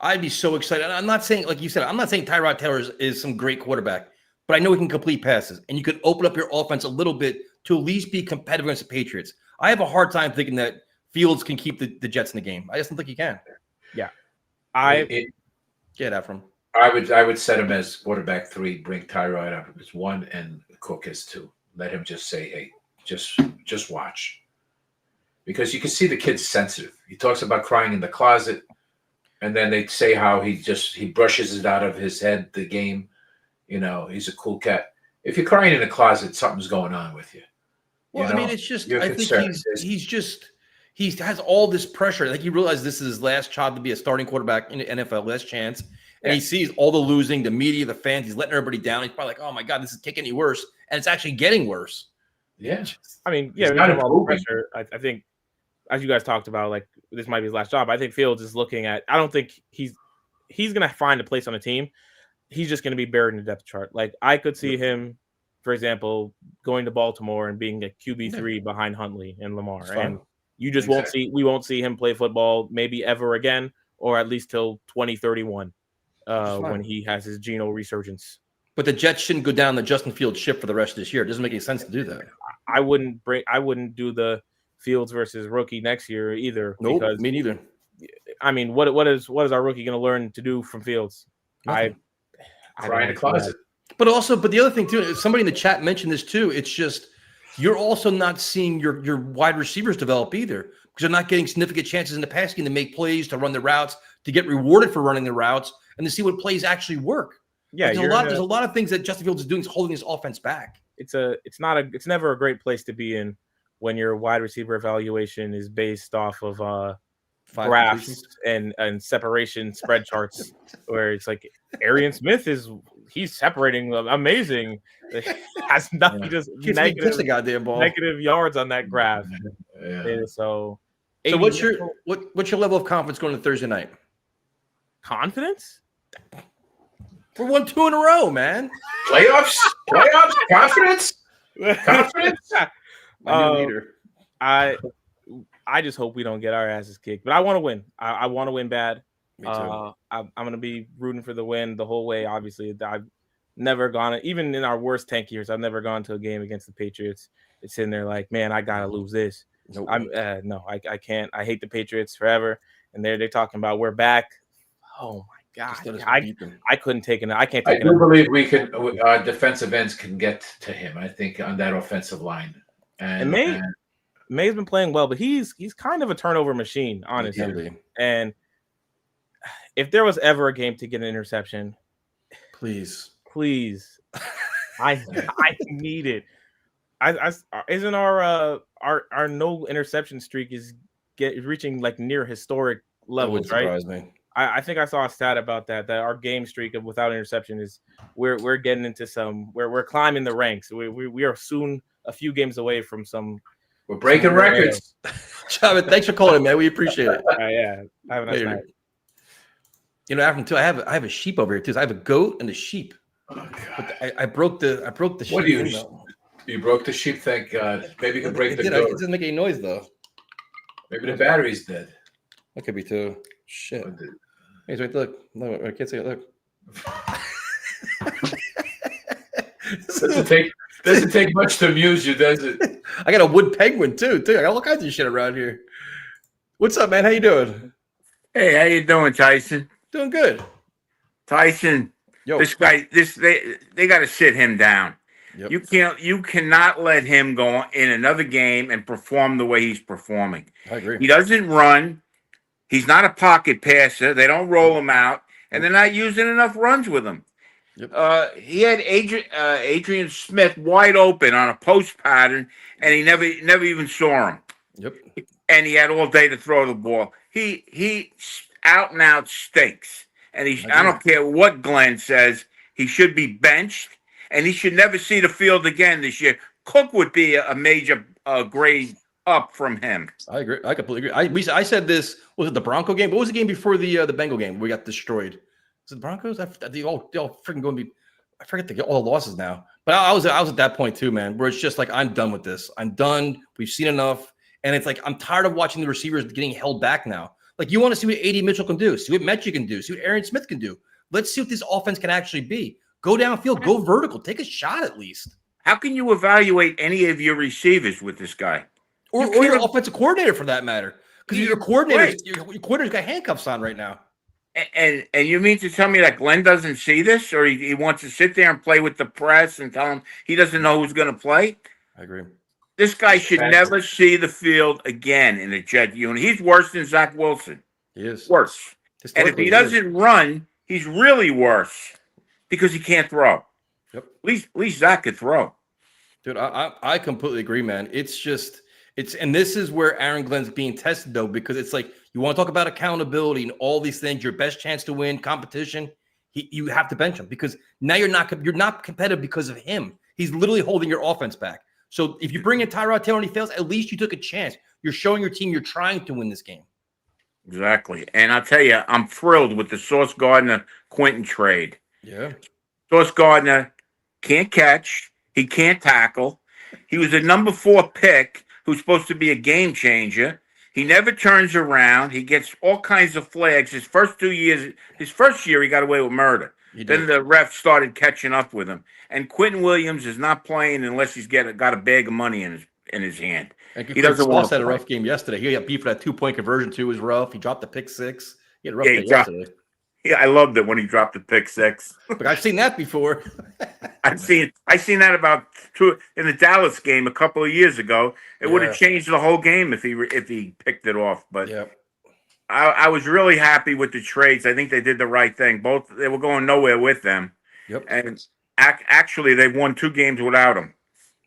I'd be so excited. I'm not saying, like you said, I'm not saying Tyrod Taylor is some great quarterback, but I know he can complete passes. And you could open up your offense a little bit to at least be competitive against the Patriots. I have a hard time thinking that Fields can keep the Jets in the game. I just don't think he can. Yeah. Get that from. I would set him as quarterback 3, bring Tyrod up as 1 and Cook as 2. Let him just say, hey, just watch. Because you can see the kid's sensitive. He talks about crying in the closet, and then they say how he brushes it out of his head, the game. He's a cool cat. If you're crying in the closet, something's going on with you. Well, I mean, it's just I think he has all this pressure. Like he realizes this is his last job to be a starting quarterback in the NFL, last chance. And he sees all the losing, the media, the fans. He's letting everybody down. He's probably like, "Oh my God, this is kicking any worse," and it's actually getting worse. Yeah, I mean, all the pressure. I think, as you guys talked about, like this might be his last job. I think Fields is looking at. I don't think he's going to find a place on a team. He's just going to be buried in the depth chart. Like I could see him for example, going to Baltimore and being a QB3 behind Huntley and Lamar, and you just we won't see him play football maybe ever again, or at least till 2031 when he has his Geno resurgence. But the Jets shouldn't go down the Justin Fields ship for the rest of this year. It doesn't make any sense to do that. I wouldn't do the Fields versus rookie next year either. Nope, because, me neither. I mean, what is our rookie going to learn to do from Fields? Nothing. Cry in the closet. But the other thing too, somebody in the chat mentioned this too. It's just you're also not seeing your wide receivers develop either because they're not getting significant chances in the passing game to make plays, to run the routes, to get rewarded for running the routes, and to see what plays actually work. Yeah, there's a lot of things that Justin Fields is doing is holding his offense back. It's never a great place to be in when your wide receiver evaluation is based off of graphs and separation spread charts, where it's like Arian Smith he's separating amazing. It has nothing, just negative yards on that graph. Yeah. So what's your level of confidence going to Thursday night? Confidence? We won 2 in a row, man. Playoffs, confidence. I just hope we don't get our asses kicked, but I want to win. I want to win bad. Me too. I'm going to be rooting for the win the whole way. Obviously, I've never gone, even in our worst tank years, I've never gone to a game against the Patriots. It's in there like, man, I gotta lose this. Nope. I can't. I hate the Patriots forever. And they're talking about we're back. Oh my God, I couldn't take it. I can't take it. I do believe we can. Our defensive ends can get to him. I think on that offensive line. And May's been playing well, but he's kind of a turnover machine, honestly. And if there was ever a game to get an interception, please, I need it. Isn't our no interception streak is reaching like near historic levels, right? Surprise me. I think I saw a stat about that our game streak of without interception is we're getting into we're climbing the ranks. We are soon a few games away from some. We're breaking records. Chavez, thanks for calling, man. We appreciate it. Yeah, have a nice night. You know, Afrin, too. I have a sheep over here too. So I have a goat and a sheep. Oh God! But I broke the sheep. What do you broke the sheep? Thank God. Maybe you can break the goat. It doesn't make any noise though. Maybe the battery's dead. That could be too. Shit. Hey, wait, look. No, I can't see it. Look. Doesn't take much to amuse you, does it? I got a wood penguin too. I got all kinds of shit around here. What's up, man? How you doing? Hey, how you doing, Tyson? Doing good. Tyson, this guy, they got to sit him down. Yep. You cannot let him go in another game and perform the way he's performing. I agree. He doesn't run. He's not a pocket passer. They don't roll him out, and they're not using enough runs with him. Yep. He had Adrian Smith wide open on a post pattern, and he never even saw him. Yep. And he had all day to throw the ball. He out and out stinks. And I don't care what Glenn says, he should be benched, and he should never see the field again this year. Cook would be a major grade up from him. I agree. I completely agree. I said this, was it the Bronco game? What was the game before the Bengal game? We got destroyed. Was it the Broncos? They all freaking going to be. I forget all the losses now. But I was at that point too, man, where it's just like I'm done with this. I'm done. We've seen enough, and it's like I'm tired of watching the receivers getting held back now. Like you want to see what A.D. Mitchell can do, see what Mechie can do, see what Aaron Smith can do. Let's see what this offense can actually be. Go downfield, go vertical, take a shot at least. How can you evaluate any of your receivers with this guy, or your offensive coordinator for that matter? Because your coordinator's got handcuffs on right now. And you mean to tell me that Glenn doesn't see this, or he wants to sit there and play with the press and tell him he doesn't know who's going to play? I agree. This guy should never see the field again in a Jet unit. He's worse than Zach Wilson. He is. Worse. And if he doesn't run, he's really worse because he can't throw. Yep. At least Zach could throw. Dude, I completely agree, man. And this is where Aaron Glenn's being tested, though, because it's like you want to talk about accountability and all these things, your best chance to win, competition. You have to bench him because now you're not competitive because of him. He's literally holding your offense back. So if you bring in Tyrod Taylor and he fails, at least you took a chance. You're showing your team you're trying to win this game. Exactly. And I'll tell you, I'm thrilled with the Sauce Gardner Quentin trade. Yeah. Sauce Gardner can't catch. He can't tackle. He was a number 4 pick who's supposed to be a game changer. He never turns around. He gets all kinds of flags. His first year, he got away with murder. Then the ref started catching up with him. And Quentin Williams is not playing unless he's got a bag of money in his hand. He doesn't want to. Had a rough game yesterday. He got beat for that 2-point conversion too. Was rough. He dropped the pick 6. He had a rough day yesterday. Yeah, I loved it when he dropped the pick 6. But I've seen that before. I seen that about 2 in the Dallas game a couple of years ago. It would have changed the whole game if he picked it off. But I was really happy with the trades. I think they did the right thing. They were going nowhere with them. Yep. And actually, they won 2 games without him.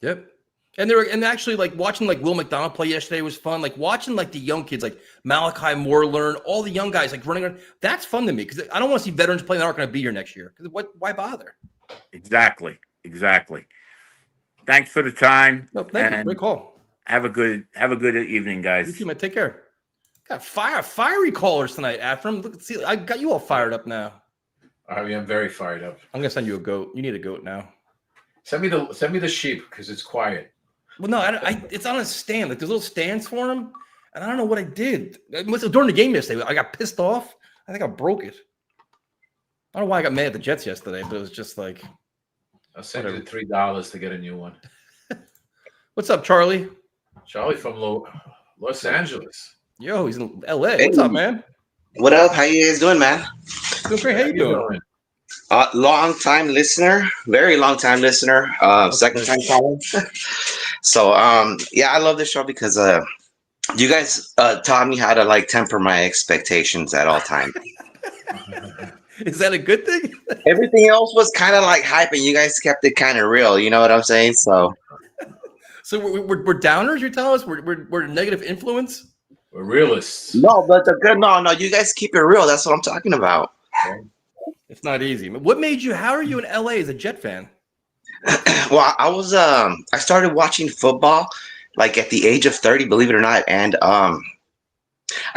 Yep. And actually, like watching like Will McDonald play yesterday was fun. Like watching like the young kids, like Malachi Moore learn, all the young guys like running around. That's fun to me because I don't want to see veterans playing that aren't going to be here next year. Because why bother? Exactly. Thanks for the time. No, thank you. Great call. Have a good evening, guys. You too, man. Take care. Got fiery callers tonight, Afram. Look, see, I got you all fired up now. I mean, I'm very fired up. I'm gonna send you a goat. You need a goat now. Send me the sheep because it's quiet. Well, no, it's on a stand. Like there's little stands for him, and I don't know what I did. It was during the game yesterday. I got pissed off. I think I broke it. I don't know why I got mad at the Jets yesterday, but it was just like. I'll send you the $3 to get a new one. What's up, Charlie? Charlie from Los Angeles. Yo, he's in LA. What's up, man? What up? How you guys doing, man? Doing great. How you doing? Long time listener, very long time listener. Second time calling. So, yeah, I love this show because you guys taught me how to like temper my expectations at all times. Is that a good thing? Everything else was kind of like hype, and you guys kept it kind of real. You know what I'm saying? So we're downers. You're telling us we're a negative influence. We're realists. No, but the good. No, you guys keep it real. That's what I'm talking about. It's not easy. What made you? How are you in LA as a Jet fan? Well, I started watching football like at the age of 30, believe it or not, and I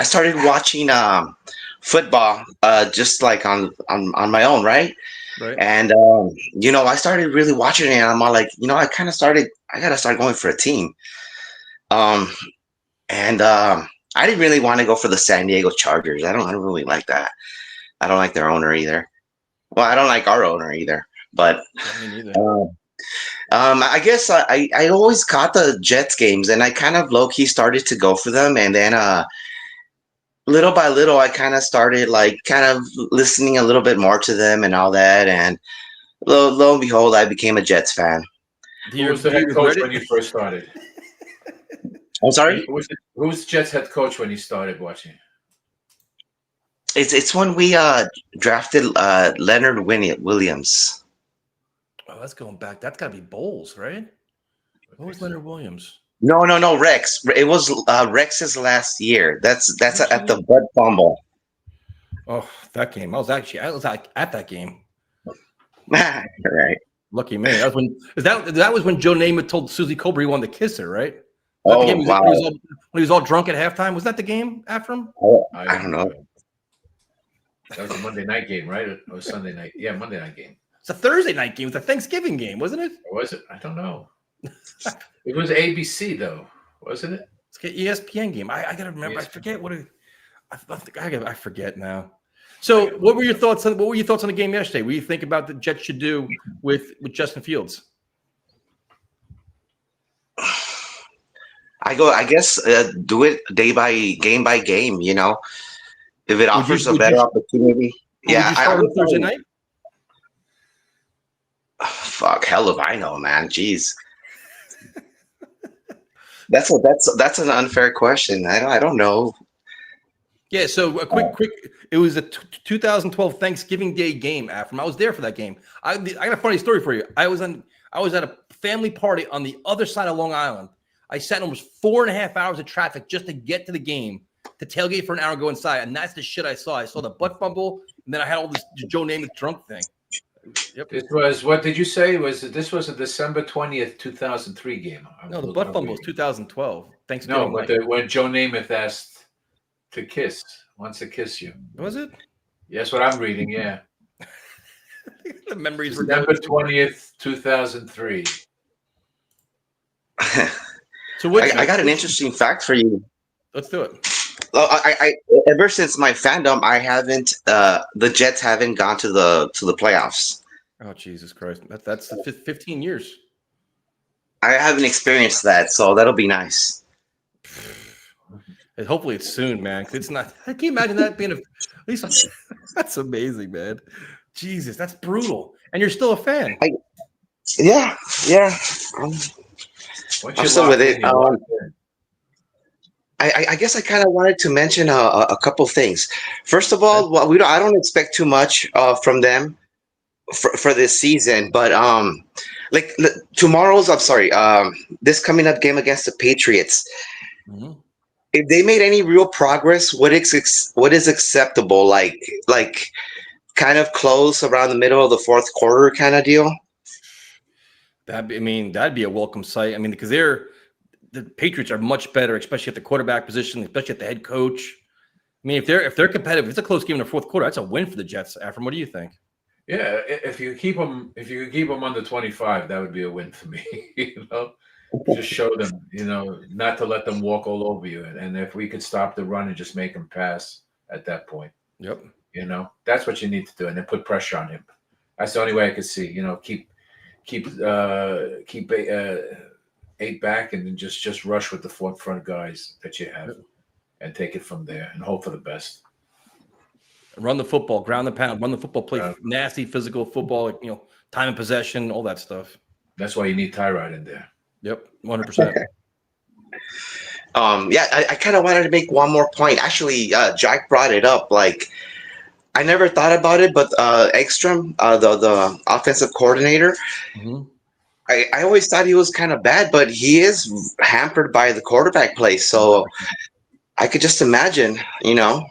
started watching football just like on my own, right? And I started really watching it, and I'm all like, I gotta start going for a team. And I didn't really want to go for the San Diego Chargers. I don't really like that. I don't like their owner either. Well, I don't like our owner either. But I guess I always caught the Jets games, and I kind of low-key started to go for them, and then little by little, I kind of started listening a little bit more to them and all that, and lo and behold, I became a Jets fan. Who was the head coach when you first started? I'm sorry? Who was Jets head coach when you started watching? It's when we drafted Leonard Williams. Oh, that's going back. That's got to be Bowles, right? What was Leonard Williams? No, Rex. It was Rex's last year. That's at the Bud Fumble. Oh, that game. I was at that game. Right. Lucky me. That was when that was when Joe Namath told Susie Colbert he wanted to kiss her, right? Oh, wow. When he was all drunk at halftime. Was that the game, Afram? I don't know. That was a Monday night game, right? It was Sunday night. Yeah, Monday night game. It's a Thursday night game. It's a Thanksgiving game, wasn't it? Or was it? I don't know. It was ABC though, wasn't it? It's an ESPN game. I gotta remember. ESPN. I forget what. I forget now. So, what were your thoughts on the game yesterday? What do you think about the Jets should do with Justin Fields? I guess do it game by game. If it offers a better opportunity. Yeah, I would Thursday night. Fuck, hell if I know, man. Jeez. That's an unfair question. I don't know. Yeah, so a quick. It was a 2012 Thanksgiving Day game. After I was there for that game. I got a funny story for you. I was at a family party on the other side of Long Island. I sat in almost 4.5 hours of traffic just to get to the game, to tailgate for an hour and go inside, and that's the shit I saw. I saw the butt fumble, and then I had all this Joe Namath drunk thing. Yep. This was, what did you say? This was a December 20th, 2003 game? No, the butt fumble was 2012. Thanksgiving. No, but when Joe Namath wants to kiss you. Was it? Yes, what I'm reading, yeah. The memories were December 20th, 2003. So what? I got an interesting fact for you. Let's do it. Well, I ever since my fandom, I haven't the Jets haven't gone to the playoffs. Oh Jesus Christ! That's the 15 years. I haven't experienced that, so that'll be nice. And hopefully it's soon, man. 'Cause it's not. Can you imagine that being at least? That's amazing, man. Jesus, that's brutal. And you're still a fan. Yeah. I'm still with it. I guess I kind of wanted to mention a couple things. First of all, well, I don't expect too much from them for this season, but like this coming up game against the Patriots. Mm-hmm. If they made any real progress, what is acceptable? Like kind of close around the middle of the fourth quarter kind of deal. That'd be a welcome sight. I mean, because the Patriots are much better, especially at the quarterback position, especially at the head coach. I mean, if they're competitive, if it's a close game in the fourth quarter, that's a win for the Jets. Ephraim, what do you think? Yeah, if you keep them under 25, that would be a win for me. Just show them, not to let them walk all over you. And if we could stop the run and just make them pass at that point, yep. That's what you need to do, and then put pressure on him. That's the only way I could see. Keep 8 back, and then just rush with the front guys that you have, and take it from there, and hope for the best. Run the football, ground the pound, run the football, play nasty physical football, time and possession, all that stuff. That's why you need Tyrod in there. Yep, 100%. I kind of wanted to make one more point. Actually, Jack brought it up. Like, I never thought about it, but Ekstrom, the offensive coordinator, mm-hmm. I always thought he was kind of bad, but he is hampered by the quarterback play. So I could just imagine, Well,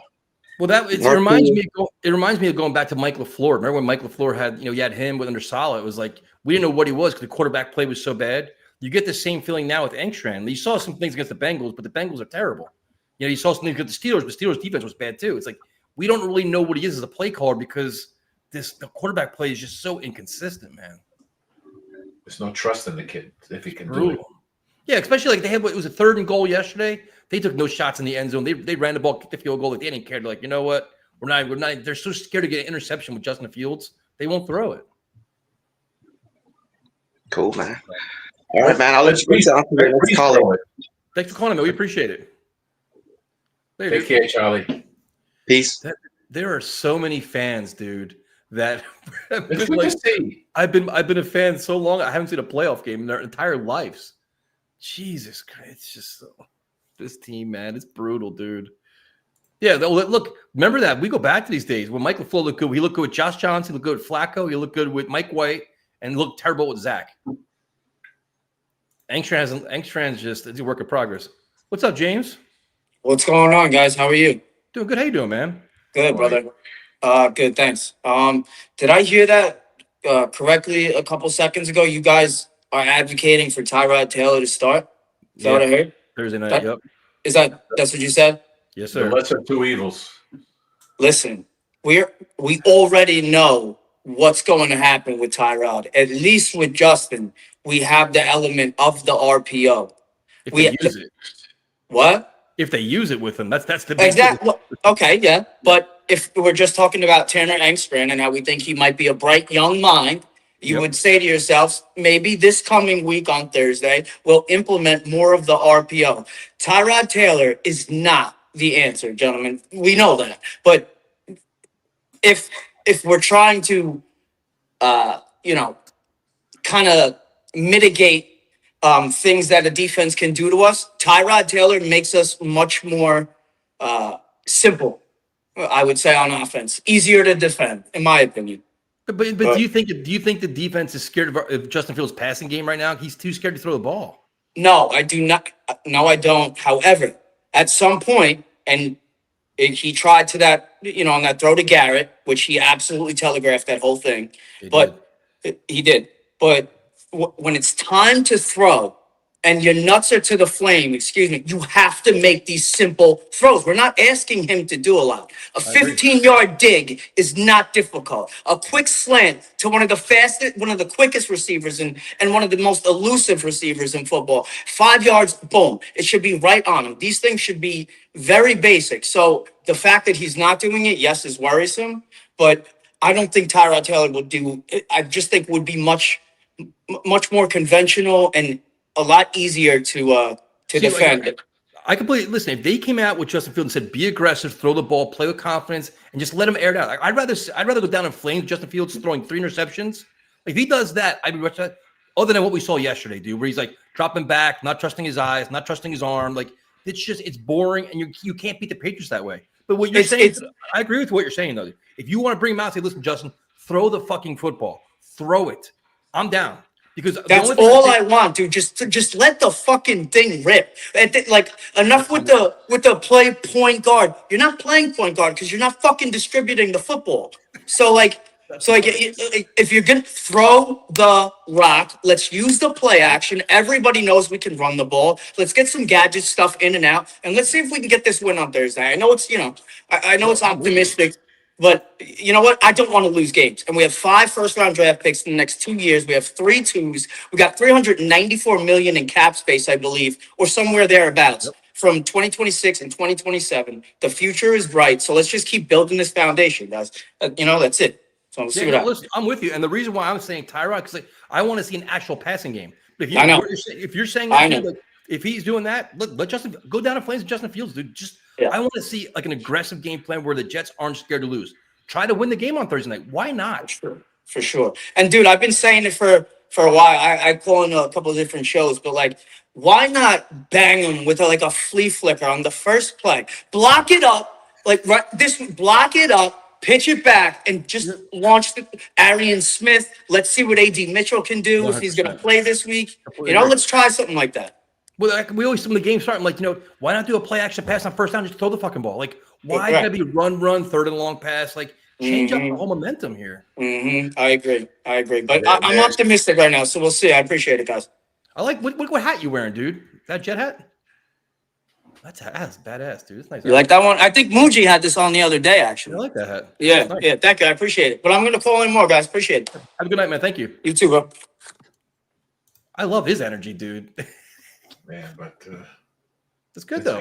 it reminds me of going back to Mike LaFleur. Remember when Mike LaFleur had, you had him under Saleh? It was like we didn't know what he was because the quarterback play was so bad. You get the same feeling now with Engstrand. You saw some things against the Bengals, but the Bengals are terrible. You saw some things against the Steelers, but the Steelers' defense was bad too. It's like we don't really know what he is as a play caller because the quarterback play is just so inconsistent, man. There's no trust in the kid if he can do it. Yeah, especially like it was a 3rd and goal yesterday. They took no shots in the end zone. They ran the ball, kicked the field goal. Like they didn't care. They're like, you know what? We're not. They're so scared to get an interception with Justin Fields. They won't throw it. Cool, man. All right, man. I'll let you reach out to the next caller. Thanks for calling, man. We appreciate it. Take care, Charlie. Peace. There are so many fans, dude. That it's good to see. I've been a fan so long. I haven't seen a playoff game in their entire lives. Jesus Christ, it's just this team, man. It's brutal, dude. Yeah, look. Remember that we go back to these days when Mike LaFleur looked good. He looked good with Josh Johnson. He looked good with Flacco. He looked good with Mike White, and looked terrible with Zach. Engstrand's just it's a work in progress. What's up, James? What's going on, guys? How are you? Doing good. How you doing, man? Good, brother. Good, thanks. Did I hear that correctly a couple seconds ago? You guys are advocating for Tyrod Taylor to start? Is that what I heard? Thursday night, yep. That's what you said? Yes, sir. The lesser of two evils. Listen, we already know what's going to happen with Tyrod. At least with Justin, we have the element of the RPO. If they use it. What? If they use it with them, that's the big exactly. Okay, yeah. But if we're just talking about Tanner Engstrand and how we think he might be a bright young mind, you would say to yourselves, maybe this coming week on Thursday, we'll implement more of the RPO. Tyrod Taylor is not the answer, gentlemen. We know that. But if we're trying to, kind of mitigate things that a defense can do to us, Tyrod Taylor makes us much more simple, I would say, on offense. Easier to defend, in my opinion. But do you think the defense is scared of Justin Fields' passing game right now? He's too scared to throw the ball. No, I do not. No, I don't. However, at some point, and he tried to that, on that throw to Garrett, which he absolutely telegraphed that whole thing. He did. But when it's time to throw, and your nuts are to the flame, excuse me, you have to make these simple throws. We're not asking him to do a lot. A 15-yard dig is not difficult. A quick slant to one of the quickest receivers and one of the most elusive receivers in football. 5 yards, boom. It should be right on him. These things should be very basic. So the fact that he's not doing it, yes, is worrisome, but I don't think Tyrod Taylor would do. I just think would be much more conventional and a lot easier to defend. Like, I completely listen. If they came out with Justin Fields and said, "Be aggressive, throw the ball, play with confidence, and just let him air it out," like, I'd rather go down in flames. Justin Fields throwing 3 interceptions. If he does that, I'd be watching that. Other than what we saw yesterday, dude, where he's like dropping back, not trusting his eyes, not trusting his arm. Like it's boring, and you can't beat the Patriots that way. But what you're saying, I agree with what you're saying, though. If you want to bring him out, say, "Listen, Justin, throw the fucking football, throw it." I'm down. Because that's all I want, dude. Just let the fucking thing rip. Like enough with the play point guard. You're not playing point guard because you're not fucking distributing the football. So if you're gonna throw the rock, let's use the play action. Everybody knows we can run the ball. Let's get some gadget stuff in and out, and let's see if we can get this win on Thursday. I know it's I know it's optimistic. But you know what? I don't want to lose games. And we have 5 first-round draft picks in the next 2 years. We have 3 twos. We got $394 million in cap space, I believe, or somewhere thereabouts from 2026 and 2027. The future is bright. So let's just keep building this foundation, guys. That's it. So we'll see what happens. Listen, I'm with you. And the reason why I'm saying Tyrod, because I want to see an actual passing game. If I know. If you're saying that, if he's doing that, let Justin go down in flames with Justin Fields, dude. I want to see like an aggressive game plan where the Jets aren't scared to lose. Try to win the game on Thursday night. Why not? For sure. And dude, I've been saying it for a while. I call in a couple of different shows, but like, why not bang them with a flea flicker on the first play? Block it up, block it up, pitch it back, and just launch the Arian Smith. Let's see what AD Mitchell can do 100%. If he's going to play this week. Let's try something like that. Well, we always, when the game starts, I'm like, why not do a play action pass on first down? Just throw the fucking ball. Like, why gotta be run, third and long pass? Like, change up the whole momentum here. I agree. But I'm optimistic right now, so we'll see. I appreciate it, guys. I like what hat you wearing, dude? That jet hat? That's badass, dude. It's nice. You like that one? I think Muji had this on the other day, actually. I like that hat. Yeah, nice. Yeah. Thank you. I appreciate it. But I'm gonna call in more, guys. Appreciate it. Have a good night, man. Thank you. You too, bro. I love his energy, dude. Man, but it's good though.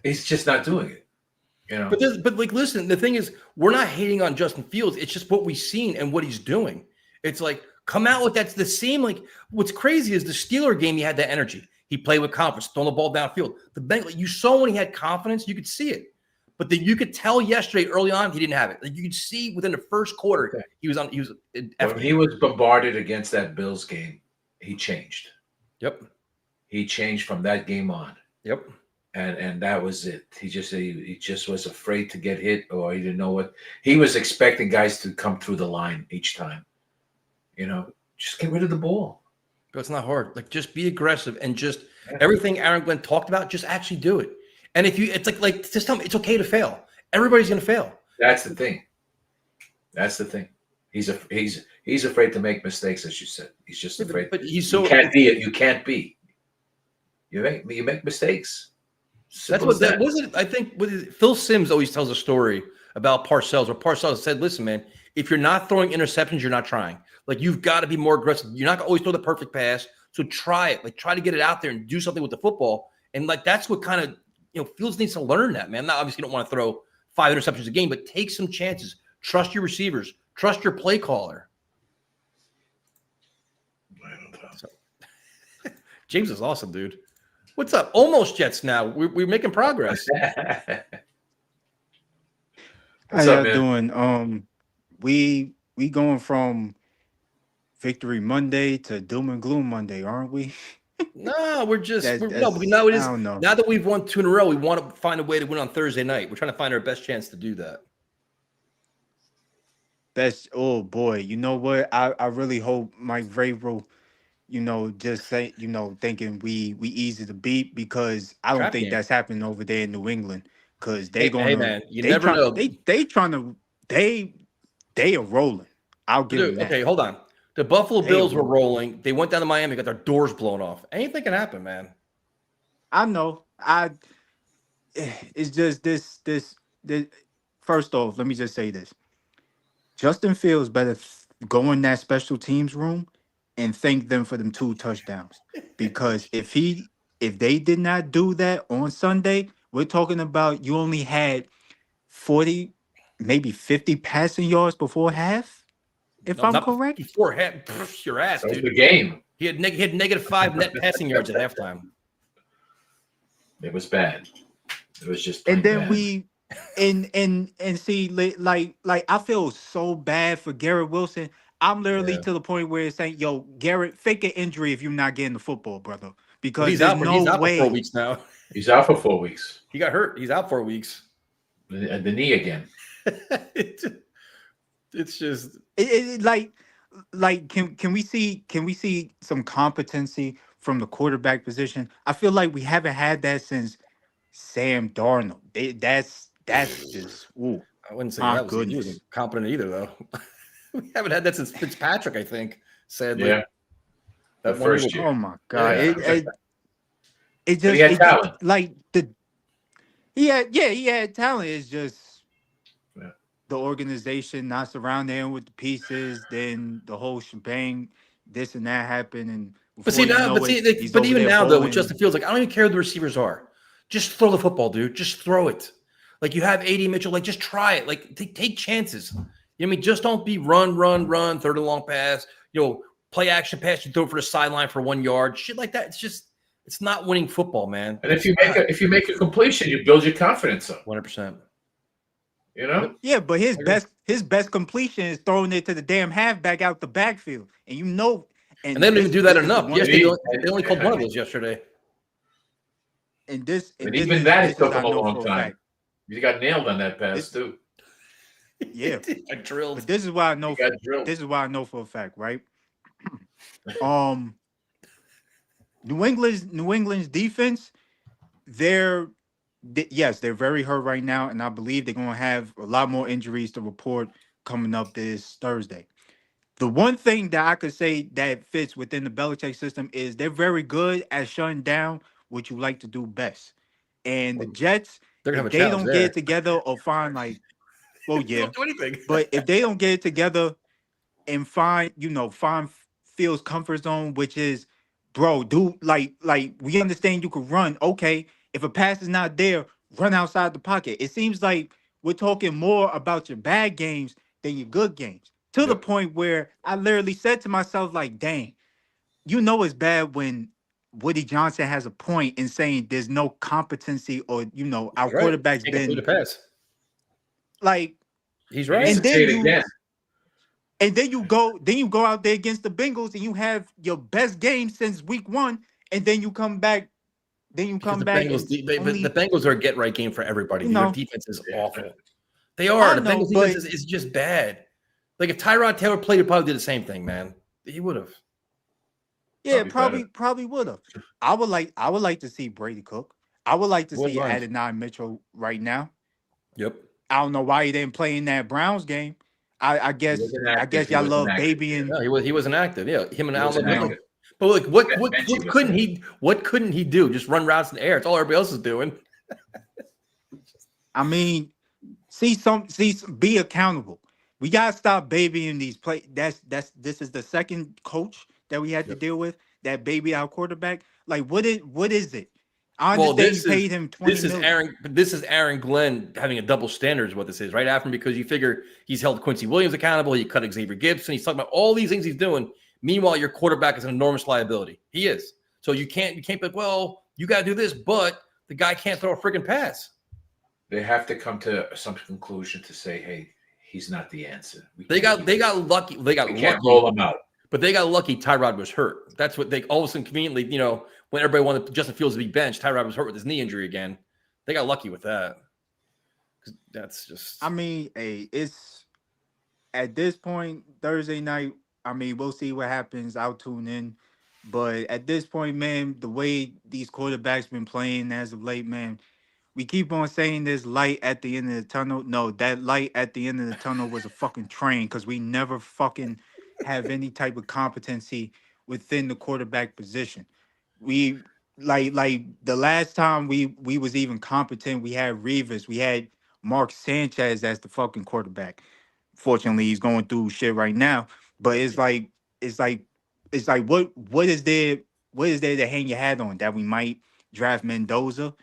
He's just not doing it. But like, listen, the thing is, we're not hating on Justin Fields. It's just what we've seen and what he's doing. It's like, come out with that's the same. Like, what's crazy is the Steeler game. He had that energy. He played with confidence, throwing the ball downfield. The Bengals, you saw when he had confidence, you could see it. But then you could tell yesterday early on he didn't have it. Like, you could see within the first quarter he was. When he was bombarded against that Bills game, he changed. Yep. He changed from that game on. Yep. And that was it. He just was afraid to get hit, or he didn't know what he was expecting guys to come through the line each time. Just get rid of the ball. But it's not hard. Like, just be aggressive and just everything Aaron Glenn talked about, just actually do it. And if it's like just tell me it's okay to fail. Everybody's gonna fail. That's the thing. He's afraid to make mistakes, as you said. He's just afraid. But he's so you can't be it. You can't be. You make mistakes. That's what that wasn't. I think Phil Simms always tells a story about Parcells, where Parcells said, "Listen, man, if you're not throwing interceptions, you're not trying. Like, you've got to be more aggressive. You're not gonna always throw the perfect pass. So try it. Like, try to get it out there and do something with the football. And like, that's what kind of Fields needs to learn that, man. Now, obviously, you don't want to throw 5 interceptions a game, but take some chances. Trust your receivers. Trust your play caller." James is awesome, dude. What's up? Almost Jets now. We're making progress. How y'all doing? We going from Victory Monday to Doom and Gloom Monday, aren't we? No, we're just now that we've won 2 in a row, we want to find a way to win on Thursday night. We're trying to find our best chance to do that. Oh boy, you know what? I really hope Mike Vrabel, just say, thinking we easy to beat, because I don't think that's happening over there in New England, because they going. Hey man, you never know. They are rolling. I'll give them that. Okay, hold on. The Buffalo Bills were rolling. They went down to Miami, got their doors blown off. Anything can happen, man. I know. It's just this. First off, let me just say this: Justin Fields better go in that special teams room and thank them for them 2 touchdowns. Because if they did not do that on Sunday, we're talking about you only had 40, maybe 50 passing yards before half. If I'm correct, before half, your ass, that was dude. the game. He had -5 net passing yards at halftime. It was bad. It was just. And then bad. and see, like I feel so bad for Garrett Wilson. I'm literally to the point where it's saying, "Yo, Garrett, fake an injury if you're not getting the football, brother." Because he's there's out no way. For 4 weeks now. He's out for 4 weeks. He got hurt. He's out 4 weeks. The knee again. It's just like can we see some competency from the quarterback position? I feel like we haven't had that since Sam Darnold. That's just ooh. I wouldn't say my that was he goodness. wasn't competent either, though. We haven't had that since Fitzpatrick, I think. Sadly, Yeah. That The first year. year. Oh my god! Yeah. It But he had just talent. like he had talent. It's just the organization not surrounding him with the pieces. Then the whole shebang, this and that happened, and But see before you now, know but it, see, he's but over even there now though, with bowling. Justin Fields, like I don't even care who the receivers are. Just throw the football, dude. Just throw it. Like you have AD Mitchell, like just try it. Like take chances. You know what I mean? Just don't be run, third and long pass. Play action pass, you throw it for the sideline for 1 yard. Shit like that. It's not winning football, man. And if you make a completion, you build your confidence up. 100%. You know? Yeah, but his best completion is throwing it to the damn halfback out the backfield, and And they don't even do that enough. Yes, They only called one of those yesterday. And even that it took him a know long for a time. fact. You got nailed on that pass too. Yeah, I drilled. but this is why I know. You got drilled. This is why I know for a fact, right? New England's defense, they're very hurt right now, and I believe they're going to have a lot more injuries to report coming up this Thursday. The one thing that I could say that fits within the Belichick system is they're very good at shutting down what you like to do best. And the Jets, They're gonna if have a they challenge don't there. get it together or find well, They yeah, don't do anything. but if they don't get it together and find Fields' comfort zone, which is, bro, dude, like we understand you can run. Okay, if a pass is not there, run outside the pocket. It seems like we're talking more about your bad games than your good games. To the point where I literally said to myself, like, dang, it's bad when Woody Johnson has a point in saying there's no competency or, our quarterback's been the pass. like, He's right. and Say it again. then you go out there against the Bengals and you have your best game since week 1, and then you come back. Then you come back. Bengals, the Bengals are a get right game for everybody. Their defense is awful. They are. The Bengals defense is just bad. Like if Tyrod Taylor played, he'd probably do the same thing, man. He would have. Yeah, probably would have. I would like to see Brady Cook. I would like to see Adonai Mitchell right now. Yep. I don't know why he didn't play in that Browns game. I guess y'all love baby and he wasn't active. Yeah, him and Allen. But like, what couldn't he? What couldn't he do? Just run routes in the air. It's all everybody else is doing. I mean, be accountable. We gotta stop babying these play. This is the second coach that we had to deal with that baby our quarterback. Like, what is it? I understand you paid him $20 million. This is Aaron Glenn having a double standard is what this is, right? After him, because you figure he's held Quincy Williams accountable, he cut Xavier Gibson, he's talking about all these things he's doing. Meanwhile, your quarterback is an enormous liability. He is. So you can't be like, well, you got to do this, but the guy can't throw a freaking pass. They have to come to some conclusion to say, hey, he's not the answer. They got lucky. They got lucky. Roll him out. But they got lucky. Tyrod was hurt. That's what they all of a sudden conveniently, when everybody wanted Justin Fields to be benched, Tyrod was hurt with his knee injury again. They got lucky with that. That's just. I mean, it's at this point Thursday night. I mean, we'll see what happens. I'll tune in. But at this point, man, the way these quarterbacks been playing as of late, man, we keep on saying there's light at the end of the tunnel. No, that light at the end of the tunnel was a fucking train because we never fucking have any type of competency within the quarterback position. We like the last time we was even competent, we had Revis, we had Mark Sanchez as the fucking quarterback. Fortunately, he's going through shit right now. But it's like what is there to hang your hat on that we might draft Mendoza?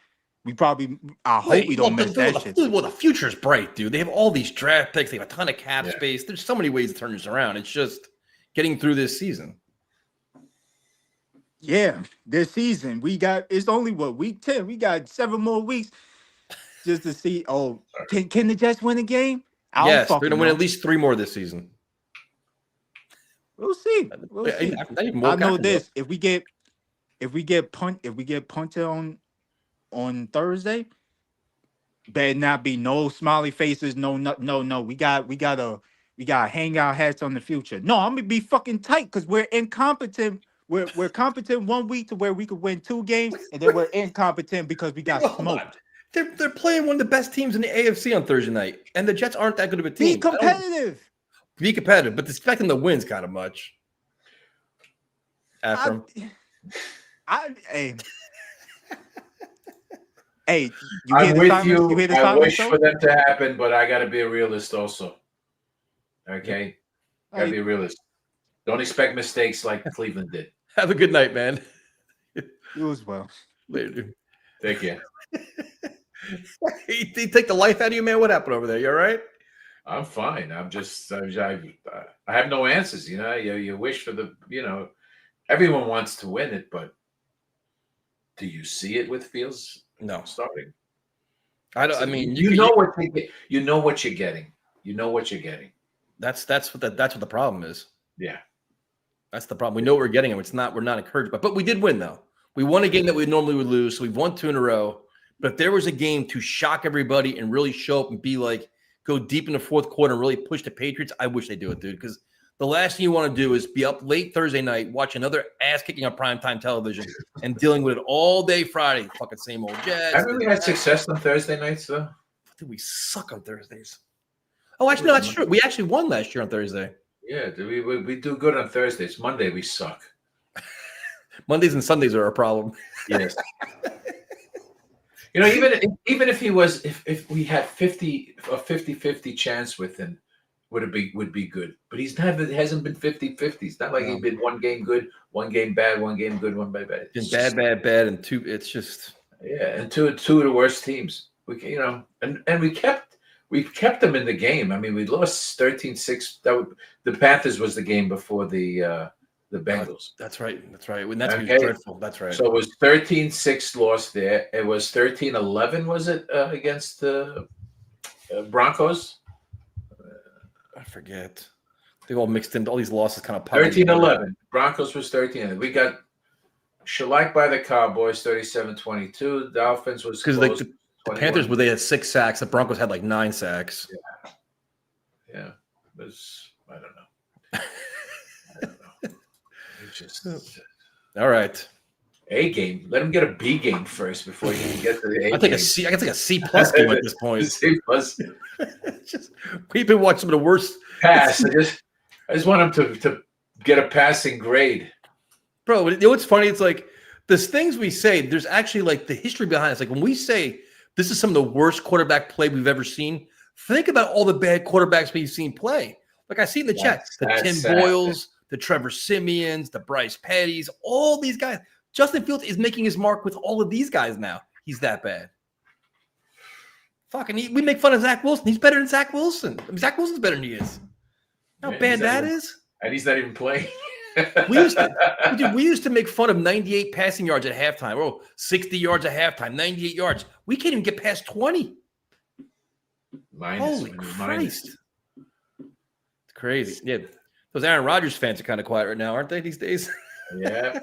We probably I hope we don't miss that shit. Well, the future's bright, dude. They have all these draft picks. They have a ton of cap space. There's so many ways to turn this around. It's just getting through this season. Yeah, this season it's only week 10. We got 7 more weeks just to see. Oh, can the Jets win a game? Yes, they're gonna win at least 3 more this season. We'll see. I know this. If we get punted on Thursday, better not be no smiley faces. No. We gotta hang our hats on the future. No, I'm gonna be fucking tight because we're incompetent. We're competent 1 week to where we could win 2 games, and then we're incompetent because we got smoked. They're playing one of the best teams in the AFC on Thursday night, and the Jets aren't that good of a team. Be competitive. But expecting the wins kind of much. Ephraim. Hey, I'm with you. I wish for them to happen, but I got to be a realist also. Okay, got to be a realist. Don't expect mistakes like Cleveland did. Have a good night, man. You as well. Later, dude. Take care. He take the life out of you, man. What happened over there? You all right? I'm fine. I'm just, I have no answers. You know, you wish for everyone wants to win it, but do you see it with Fields? No, starting. I don't. I mean, you know what you're getting. You know what you're getting. That's what the problem is. Yeah, that's the problem. We know what we're getting, and we're not encouraged by. But we did win though. We won a game that we normally would lose, so we've won 2 in a row. But if there was a game to shock everybody and really show up and be like, go deep in the fourth quarter and really push the Patriots, I wish they do it, dude. Because the last thing you want to do is be up late Thursday night, watch another ass kicking on primetime television and dealing with it all day Friday. Fucking same old Jets. Haven't we had success on Thursday nights, though? Dude, we suck on Thursdays. Oh, actually, no, that's true. We actually won last year on Thursday. Yeah, we do good on Thursdays. Monday, we suck. Mondays and Sundays are a problem. Yes. You know, even if we had 50-50 chance with him, would be good. But it hasn't been 50-50. It's not like he's been 1 game good, 1 game bad, 1 game good, 1 bad. It's bad, and 2. It's just and two of the worst teams. We we kept them in the game. I mean, we lost 13-6. The Panthers was the game before the Bengals. That's right. When that's dreadful. That's right. So it was 13-6 loss there. It was 13-11, was it, against the Broncos? I forget. They all mixed in. All these losses kind of 13-11. Broncos was 13. We got shellacked by the Cowboys, 37-22. Dolphins was because the Panthers, they had 6 sacks. The Broncos had like 9 sacks. Yeah. It was, I don't know. Just all right. A game. Let him get a B game first before you can get to the A game. I think a C. I can take a C+ game at this point. C+. We've been watching some of the worst pass. I just want him to get a passing grade. Bro, you know what's funny? It's like there's things we say. There's actually like the history behind it. It's like when we say this is some of the worst quarterback play we've ever seen. Think about all the bad quarterbacks we've seen play. Like I see in the chat, the Tim Boyles, the Trevor Simeons, the Bryce Petty's, all these guys. Justin Fields is making his mark with all of these guys now. He's that bad. Fucking, we make fun of Zach Wilson. He's better than Zach Wilson. I mean, Zach Wilson's better than he is. How bad that is. And he's not even playing. we used to make fun of 98 passing yards at halftime. Oh, 60 yards at halftime, 98 yards. We can't even get past 20. Holy Christ. It's crazy. Yeah. Those Aaron Rodgers fans are kind of quiet right now, aren't they, these days? Yeah.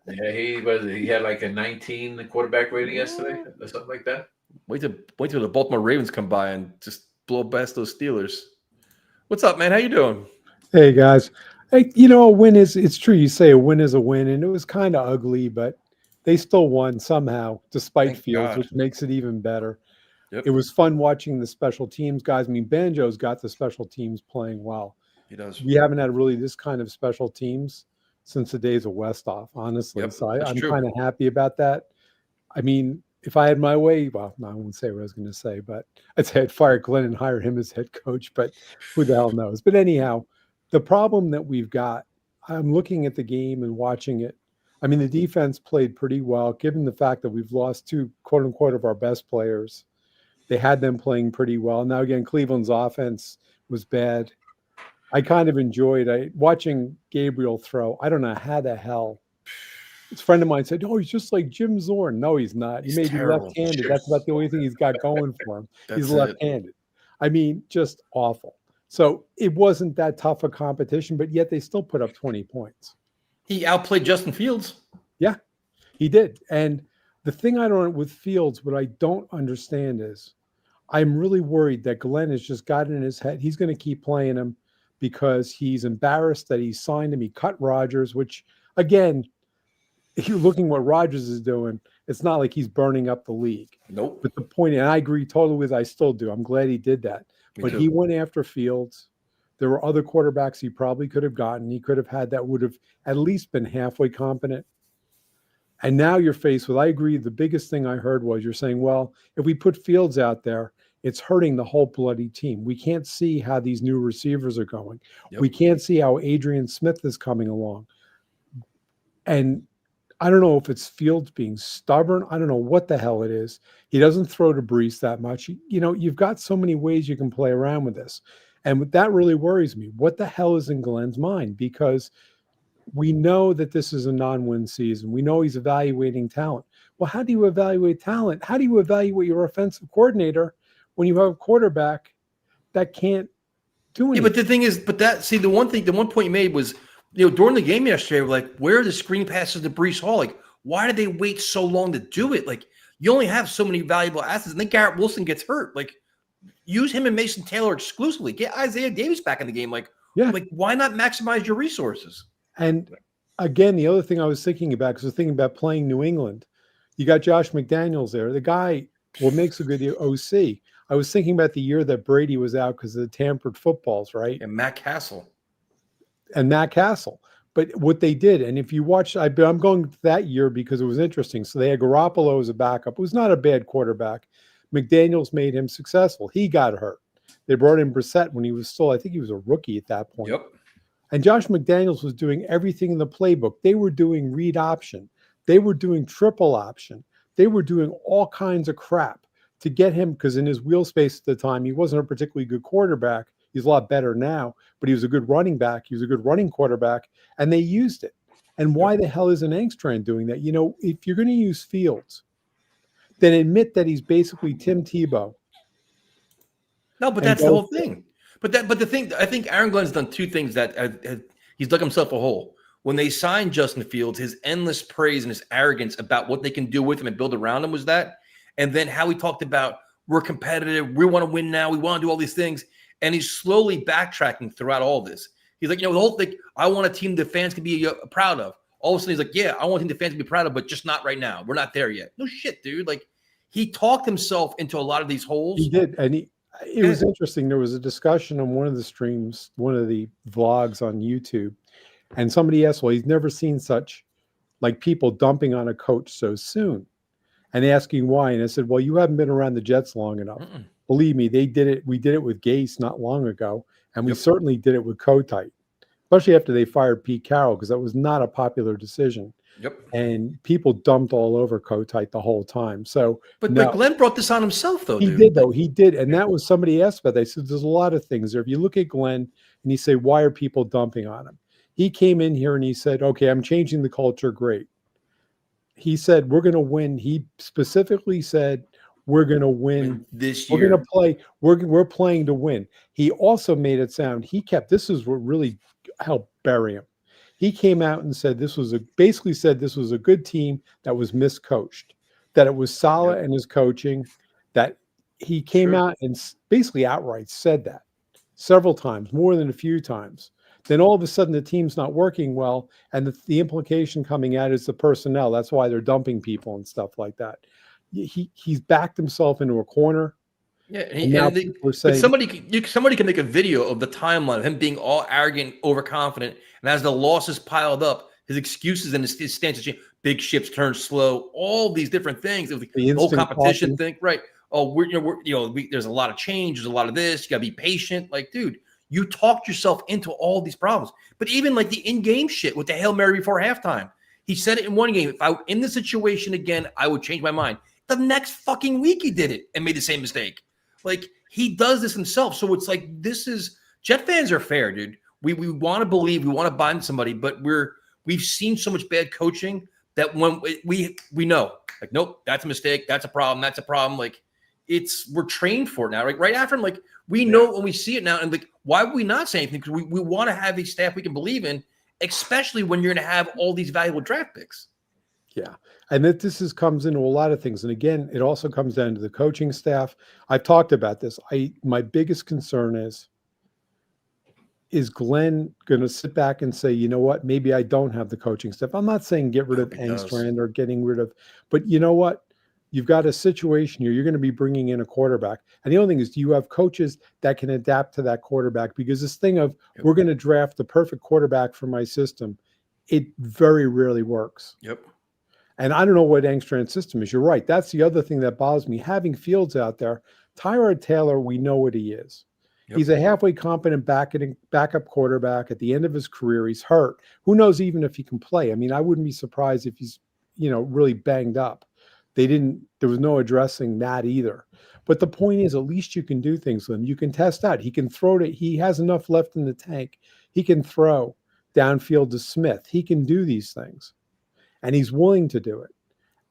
He had like a 19 quarterback rating yesterday or something like that. Wait till the Baltimore Ravens come by and just blow past those Steelers. What's up, man? How you doing? Hey, guys. Hey, a win it's true. You say a win is a win, and it was kind of ugly, but they still won somehow, despite Fields, which makes it even better. Yep. It was fun watching the special teams guys. I mean, Banjo's got the special teams playing well. He does. We haven't had really this kind of special teams since the days of Westhoff, honestly. Yep, So that's I'm true. kind of happy about that. I mean, if I had my way, well, no, I won't say what I was going to say, but I'd say I'd fire Glenn and hire him as head coach, but who the hell knows? But anyhow, the problem that we've got, I'm looking at the game and watching it. I mean, the defense played pretty well, given the fact that we've lost 2, quote unquote, of our best players. They had them playing pretty well. Now, again, Cleveland's offense was bad. I kind of enjoyed watching Gabriel throw. I don't know how the hell. A friend of mine said, "Oh, he's just like Jim Zorn." No, he's not. He may be left-handed. That's about the only thing he's got going for him. He's left-handed. I mean, just awful. So it wasn't that tough a competition, but yet they still put up 20 points. He outplayed Justin Fields. Yeah, he did. And the thing I don't with Fields, what I don't understand is I'm really worried that Glenn has just got in his head. He's going to keep playing him because he's embarrassed that he signed him. He cut Rodgers, which, again, if you're looking what Rodgers is doing, it's not like he's burning up the league. Nope. But the point, and I agree totally with, I still do. I'm glad he did that. But he went after Fields. There were other quarterbacks he probably could have gotten. He could have had that would have at least been halfway competent. And now you're faced with, I agree, the biggest thing I heard was you're saying, well, if we put Fields out there, it's hurting the whole bloody team. We can't see how these new receivers are going. Yep. We can't see how Adrian Smith is coming along. And I don't know if it's Fields being stubborn. I don't know what the hell it is. He doesn't throw to Brees that much. You know, you've got so many ways you can play around with this. And that really worries me. What the hell is in Glenn's mind? Because we know that this is a non-win season. We know he's evaluating talent. Well, how do you evaluate talent? How do you evaluate your offensive coordinator when you have a quarterback that can't do anything? Yeah, but the thing is, the one point you made was, you know, during the game yesterday, we're like, where are the screen passes to Brees Hall? Like, why did they wait so long to do it? Like, you only have so many valuable assets, and then Garrett Wilson gets hurt. Like, use him and Mason Taylor exclusively. Get Isaiah Davis back in the game. Like, why not maximize your resources? And again, the other thing I was thinking about, because I was thinking about playing New England, you got Josh McDaniels there. The guy makes a good OC. I was thinking about the year that Brady was out because of the tampered footballs, right? And Matt Castle. But what they did, and if you watch, I'm going that year because it was interesting. So they had Garoppolo as a backup. It was not a bad quarterback. McDaniels made him successful. He got hurt. They brought in Brissett when he was still, I think he was a rookie at that point. Yep. And Josh McDaniels was doing everything in the playbook. They were doing read option. They were doing triple option. They were doing all kinds of crap to get him, because in his wheel space at the time, he wasn't a particularly good quarterback. He's a lot better now, but he was a good running back. He was a good running quarterback, and they used it. And why the hell isn't Engstrand doing that? You know, if you're going to use Fields, then admit that he's basically Tim Tebow. No, but that's the whole thing. But the thing, I think Aaron Glenn's done two things that he's dug himself a hole. When they signed Justin Fields, his endless praise and his arrogance about what they can do with him and build around him was that. And then how he talked about, we're competitive, we want to win now, we want to do all these things. And he's slowly backtracking throughout all this. He's like, you know, the whole thing, I want a team the fans can be proud of. All of a sudden, he's like, yeah, I want a team the fans can be proud of, but just not right now. We're not there yet. No shit, dude. Like, he talked himself into a lot of these holes. He did. And it was interesting. There was a discussion on one of the streams, one of the vlogs on YouTube, and somebody asked, well, he's never seen such, like, people dumping on a coach so soon, and asking why. And I said, well, you haven't been around the Jets long enough. Believe me, they did it. We did it with Gase not long ago, and we certainly did it with Kotite, especially after they fired Pete Carroll, because that was not a popular decision. And people dumped all over Kotite the whole time. So, but Glenn brought this on himself, though. He did, and that was somebody asked about that. They said there's a lot of things there. If you look at Glenn and you say, why are people dumping on him? He came in here and he said, okay, I'm changing the culture. Great. He said, we're going to win. He specifically said, we're going to win this year. We're going to play. We're playing to win. He also made it sound, this is what really helped bury him. He came out and said this was a good team that was miscoached, that it was Saleh and his coaching, that he came out and basically outright said that several times, more than a few times. Then all of a sudden the team's not working well, and the implication coming out is the personnel. That's why they're dumping people and stuff like that. He's backed himself into a corner. Yeah, Saying, but somebody can make a video of the timeline of him being all arrogant, overconfident, and as the losses piled up, his excuses and his stance change. Big ships turn slow. All these different things. It was the whole competition thing, right? Oh, there's a lot of change. There's a lot of this. You gotta be patient. Like, dude, you talked yourself into all these problems. But even like the in-game shit with the Hail Mary before halftime, he said it in one game. If I were in the situation again, I would change my mind. The next fucking week he did it and made the same mistake. Like, he does this himself. So it's like, Jet fans are fair, dude. We want to believe, we want to bind somebody, but we've seen so much bad coaching that when we know, like, nope, that's a mistake. That's a problem. That's a problem. Like, we're trained for it now. Right after him, like, we know when we see it now. And like, why would we not say anything? Because we want to have a staff we can believe in, especially when you're going to have all these valuable draft picks. Yeah. And that comes into a lot of things. And again, it also comes down to the coaching staff. I've talked about this. My biggest concern is Glenn going to sit back and say, you know what, maybe I don't have the coaching staff. I'm not saying get rid of Engstrand or getting rid of, but you know what? You've got a situation here. You're going to be bringing in a quarterback. And the only thing is, do you have coaches that can adapt to that quarterback? Because this thing of we're going to draft the perfect quarterback for my system, it very rarely works. Yep. And I don't know what Engstrand's system is. You're right. That's the other thing that bothers me. Having Fields out there, Tyrod Taylor, we know what he is. Yep. He's a halfway competent backup quarterback at the end of his career. He's hurt. Who knows even if he can play? I mean, I wouldn't be surprised if he's, really banged up. There was no addressing that either. But the point is, at least you can do things with him. You can test out. He can throw he has enough left in the tank. He can throw downfield to Smith. He can do these things. And he's willing to do it.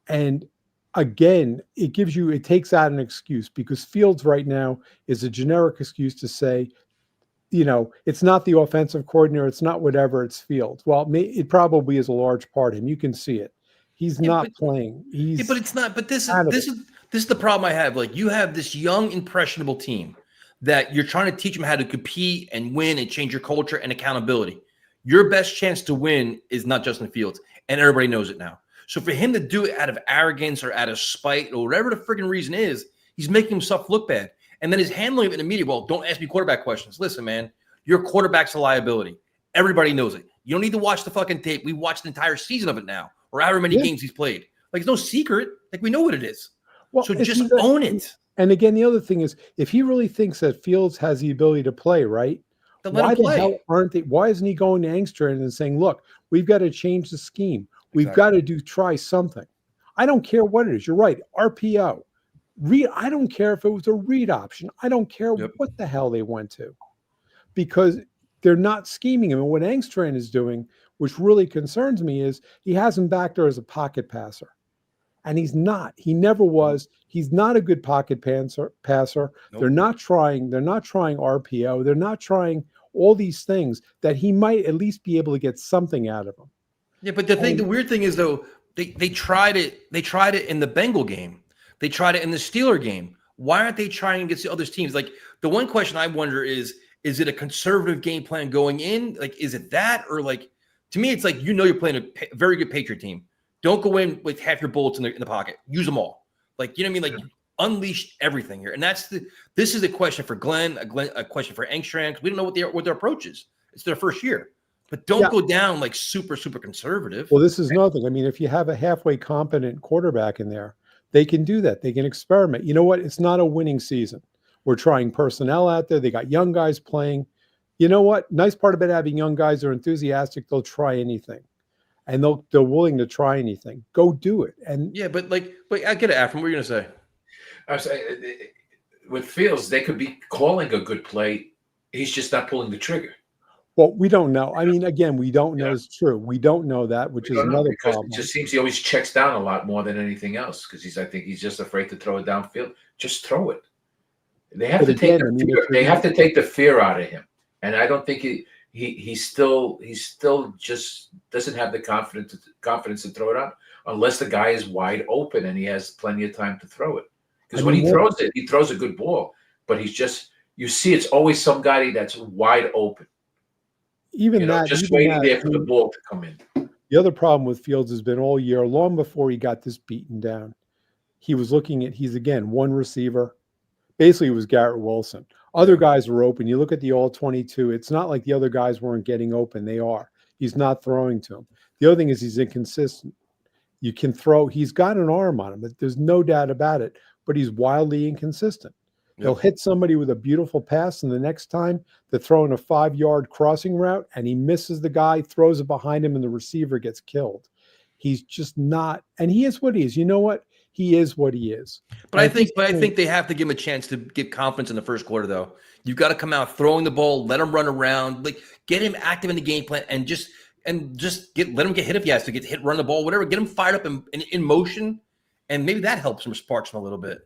And again, it takes out an excuse, because Fields right now is a generic excuse to say, it's not the offensive coordinator, it's not whatever, it's Fields. Well, it probably is a large part of him. You can see it. He's not playing. But it's not. But this is the problem I have. Like, you have this young, impressionable team that you're trying to teach them how to compete and win and change your culture and accountability. Your best chance to win is not Justin Fields, and everybody knows it now. So for him to do it out of arrogance or out of spite or whatever the freaking reason is, he's making himself look bad. And then his handling of it in the media, well, don't ask me quarterback questions. Listen, man, your quarterback's a liability. Everybody knows it. You don't need to watch the fucking tape. We watched the entire season of it now, or however many games he's played. Like, it's no secret. Like, we know what it is. Well, so just own it. And again, the other thing is, if he really thinks that Fields has the ability to play, right? Then let him play. Why isn't he going to Engstrand and saying, look, we've got to change the scheme. We've got to try something. I don't care what it is. You're right. RPO. I don't care if it was a read option. I don't care what the hell they went to, because they're not scheming him. And what Engstrand is doing, which really concerns me, is he has him back there as a pocket passer. And he's not. He never was. He's not a good pocket passer. Nope. They're not trying RPO. They're not trying all these things that he might at least be able to get something out of them. Yeah, but the weird thing is, though, they tried it. They tried it in the Bengal game. They tried it in the Steeler game. Why aren't they trying against the other teams? Like, the one question I wonder is it a conservative game plan going in? Like, is it that? Or, like, to me, it's like, you're playing a very good Patriot team. Don't go in with half your bullets in the pocket. Use them all. Like, you know what I mean? Like, unleash everything here. And this is a question for Glenn, a question for Engstrand, because we don't know what their approach is. It's their first year. But don't go down like super, super conservative. Well, this is nothing. I mean, if you have a halfway competent quarterback in there, they can do that. They can experiment. You know what? It's not a winning season. We're trying personnel out there. They got young guys playing. You know what? Nice part about having young guys, they're enthusiastic. They'll try anything. And they're willing to try anything. Go do it. And but I get it, Afram. What are you going to say? I was saying, with Fields, they could be calling a good play. He's just not pulling the trigger. Well, we don't know. I mean, again, we don't know it's true. We don't know that, which is another problem. It just seems he always checks down a lot more than anything else, because I think he's just afraid to throw it downfield. Just throw it. They have to take the fear. They have to take the fear out of him, and I don't think he still just doesn't have the confidence to throw it out unless the guy is wide open and he has plenty of time to throw it. Because when he throws it, he throws a good ball, but you see it's always somebody that's wide open. Just waiting there for the ball to come in. The other problem with Fields has been all year, long before he got this beaten down, he's again one receiver, Basically, it was Garrett Wilson. Other guys were open. You look at the all 22. It's not like the other guys weren't getting open. They are. He's not throwing to him. The other thing is he's inconsistent. You can throw. He's got an arm on him. There's no doubt about it. But he's wildly inconsistent. He'll hit somebody with a beautiful pass, and the next time they're throwing a 5-yard crossing route, and he misses the guy, throws it behind him, and the receiver gets killed. He's just not. And he is what he is. You know what? He is what he is. But I think they have to give him a chance to get confidence in the first quarter, though. You've got to come out throwing the ball, let him run around, like get him active in the game plan, and just let him get hit if he has to get hit, run the ball, whatever. Get him fired up in motion, and maybe that helps him, sparks him a little bit.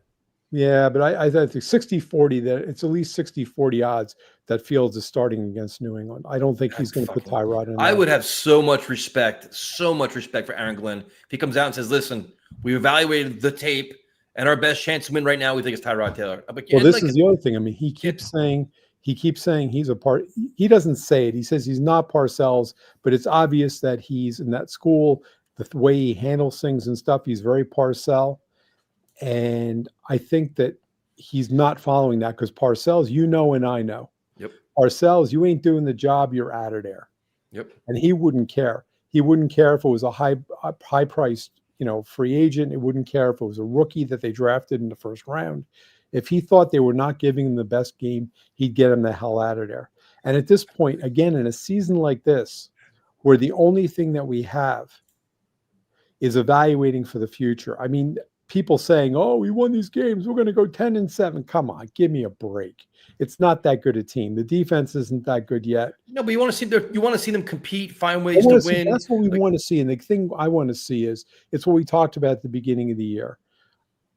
Yeah, but I think 60-40, that it's at least 60-40 odds that Fields is starting against New England. I don't think he's going to put Tyrod in. I would have so much respect for Aaron Glenn if he comes out and says, "Listen, we evaluated the tape, and our best chance to win right now, we think it's Tyrod Taylor." But well, this is the other thing. I mean, he keeps saying he's a part. He doesn't say it. He says he's not Parcells, but it's obvious that he's in that school. The way he handles things and stuff, he's very Parcell. And I think that he's not following that because Parcells, you know, and I know. Yep. Parcells, you ain't doing the job, you're out of there. Yep. And he wouldn't care. He wouldn't care if it was a high priced, free agent. It wouldn't care if it was a rookie that they drafted in the first round. If he thought they were not giving him the best game, he'd get him the hell out of there. And at this point, again, in a season like this, where the only thing that we have is evaluating for the future. I mean, people saying, "Oh, we won these games. We're going to go 10-7." Come on, give me a break. It's not that good a team. The defense isn't that good yet. No, but you want to see them compete, find ways to win. That's what we want to see. And the thing I want to see is it's what we talked about at the beginning of the year.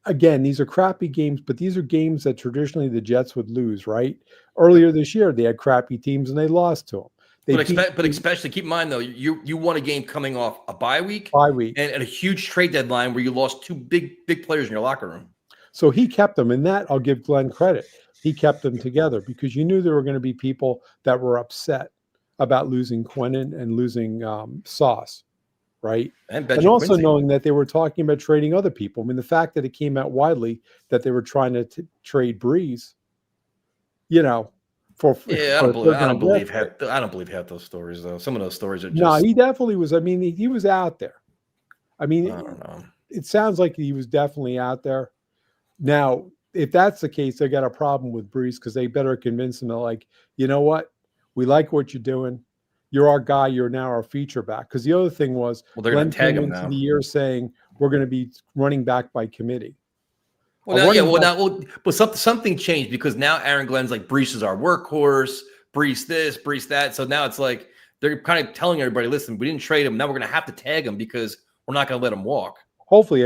Again, these are crappy games, but these are games that traditionally the Jets would lose, right? Earlier this year, they had crappy teams and they lost to them. But especially keep in mind, though, you won a game coming off a bye week and a huge trade deadline where you lost two big players in your locker room. So he kept them, and that I'll give Glenn credit. He kept them together because you knew there were going to be people that were upset about losing Quinnen and losing Sauce, right? And also Quincy, knowing that they were talking about trading other people. I mean, the fact that it came out widely that they were trying to trade Breeze, I don't believe half those stories though. Some of those stories are just no. He definitely was. I mean, he was out there. I mean, I don't know. It sounds like he was definitely out there. Now, if that's the case, they got a problem with Breeze because they better convince him that, like, you know what, we like what you're doing. You're our guy. You're now our feature back. Because the other thing was, they're going to tag him into the year saying we're going to be running back by committee. But something changed because now Aaron Glenn's like, Breece is our workhorse, Breece this, Breece that. So now it's like they're kind of telling everybody, listen, we didn't trade him. Now we're going to have to tag him because we're not going to let him walk. Hopefully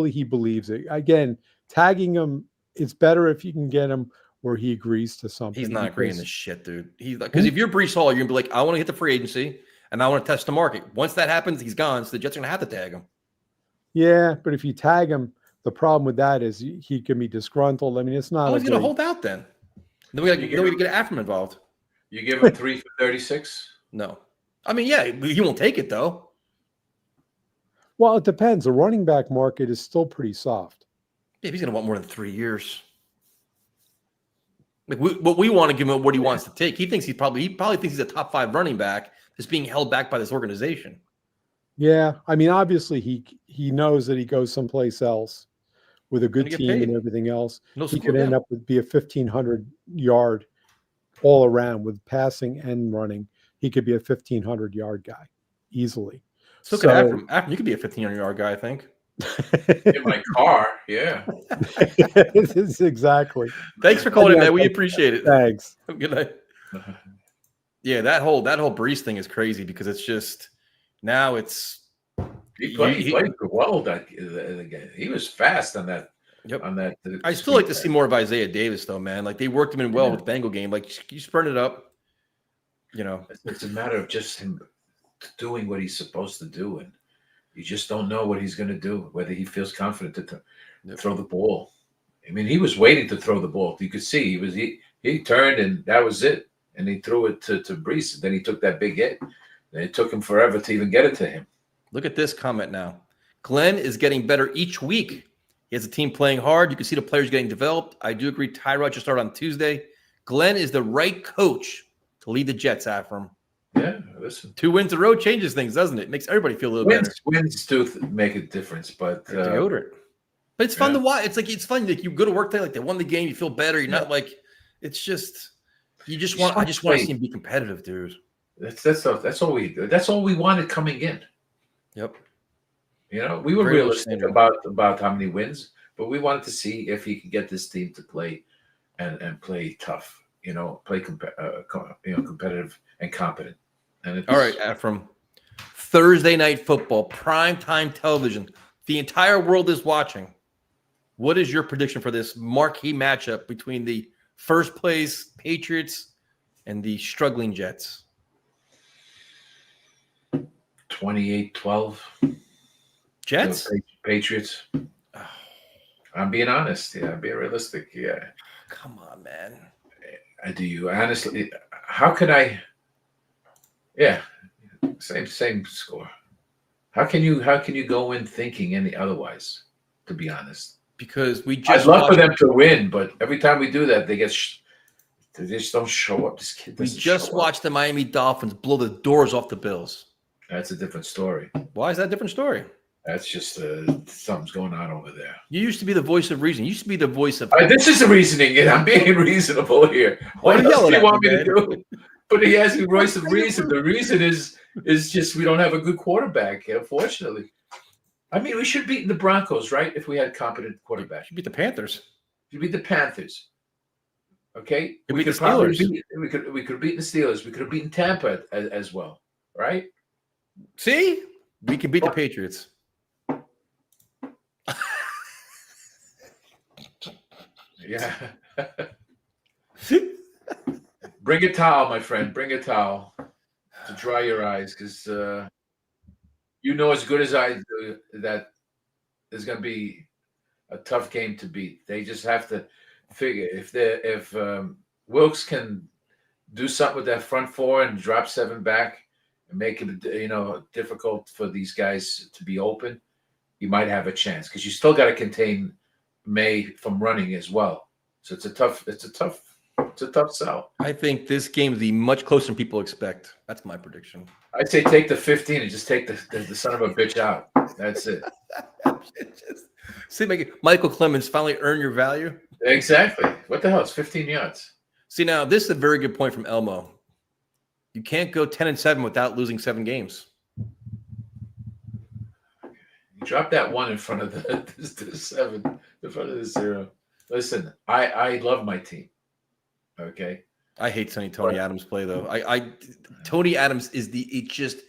he believes it. Again, tagging him, it's better if you can get him where he agrees to something. He's not agreeing to shit, dude. Because if you're Breece Hall, you're going to be like, I want to hit the free agency and I want to test the market. Once that happens, he's gone. So the Jets are going to have to tag him. Yeah, but if you tag him, the problem with that is he can be disgruntled. I mean, it's not. He's going to hold out then. Then we got to get Afram involved. You give him 3 for 36? No. I mean, yeah, he won't take it though. Well, it depends. The running back market is still pretty soft. Yeah, if he's going to want more than 3 years. Like we want to give him what he wants to take. He probably thinks he's a top 5 running back that's being held back by this organization. Yeah, I mean, obviously he knows that he goes someplace else with a good team and everything else. He could end up with be a 1,500 yard all around with passing and running. He could be a 1,500 yard guy easily. So could Afram. You could be a 1,500 yard guy, I think. In my car, yeah. Exactly. Thanks for calling in, man. We appreciate it. Thanks. Have a good night. Yeah, that whole Breece thing is crazy because it's just now it's he played well that game. He was fast on that. Yep. On that. I still like to see more of Isaiah Davis though, man. Like they worked him in well with the Bengal game. Like you sprint it up. It's a matter of just him doing what he's supposed to do, and you just don't know what he's going to do, whether he feels confident to throw the ball. I mean, he was waiting to throw the ball. You could see he turned and that was it, and he threw it to Breece. And then he took that big hit, and it took him forever to even get it to him. Look at this comment now. Glenn is getting better each week. He has a team playing hard. You can see the players getting developed. I do agree. Tyrod should start on Tuesday. Glenn is the right coach to lead the Jets, Afram. Yeah, listen. 2 wins in a row changes things, doesn't it? Makes everybody feel a little better. Wins do make a difference, but deodorant. But it's fun to watch. It's fun. Like you go to work today, like they won the game, you feel better. You're not like it's just I just want to see him be competitive, dude. That's all we wanted coming in. Yep. You know, we were realistic about how many wins, but we wanted to see if he could get this team to play and play tough. You know, play competitive and competent. And all right, Ephraim. Thursday night football, primetime television. The entire world is watching. What is your prediction for this marquee matchup between the first place Patriots and the struggling Jets? 28-12. Jets? Patriots. I'm being honest. Yeah, I'm being realistic. Yeah. Come on, man. Do you honestly? How could I? Yeah, same score. How can you go in thinking any otherwise? To be honest, because we just I'd love for them to win, but every time we do that, they just don't show up. This kid. We just watched the Miami Dolphins blow the doors off the Bills. That's a different story. Why is that a different story? That's just something's going on over there. You used to be the voice of reason. You used to be the voice of. This is the reasoning, and I'm being reasonable here. What else do you want me to do? But he has the voice of reason. The reason is just we don't have a good quarterback, unfortunately. I mean, we should beat the Broncos, right? If we had a competent quarterback. You beat the Panthers. You beat the Panthers. Okay? We could beat the Steelers. We could have beaten the Steelers. We could have beaten Tampa as well, right? See? We can beat the Patriots. Yeah. Bring a towel, my friend. Bring a towel to dry your eyes, because you know as good as I do that there's going to be a tough game to beat. They just have to figure if Wilkes can do something with that front four and drop 7 back and make it difficult for these guys to be open, you might have a chance, because you still got to contain May from running as well. So it's a tough sell. I think this game will be much closer than people expect. That's my prediction. I'd say take the 15 and just take the son of a bitch out. That's it. See, Michael Clemens finally earned your value. Exactly. What the hell? It's 15 yards. See, now this is a very good point from Elmo. You can't go 10-7 without losing 7 games. You drop that 1 in front of the 7, in front of the 0. Listen, I love my team. Okay. I hate seeing Tony Adams play though. Tony Adams is he just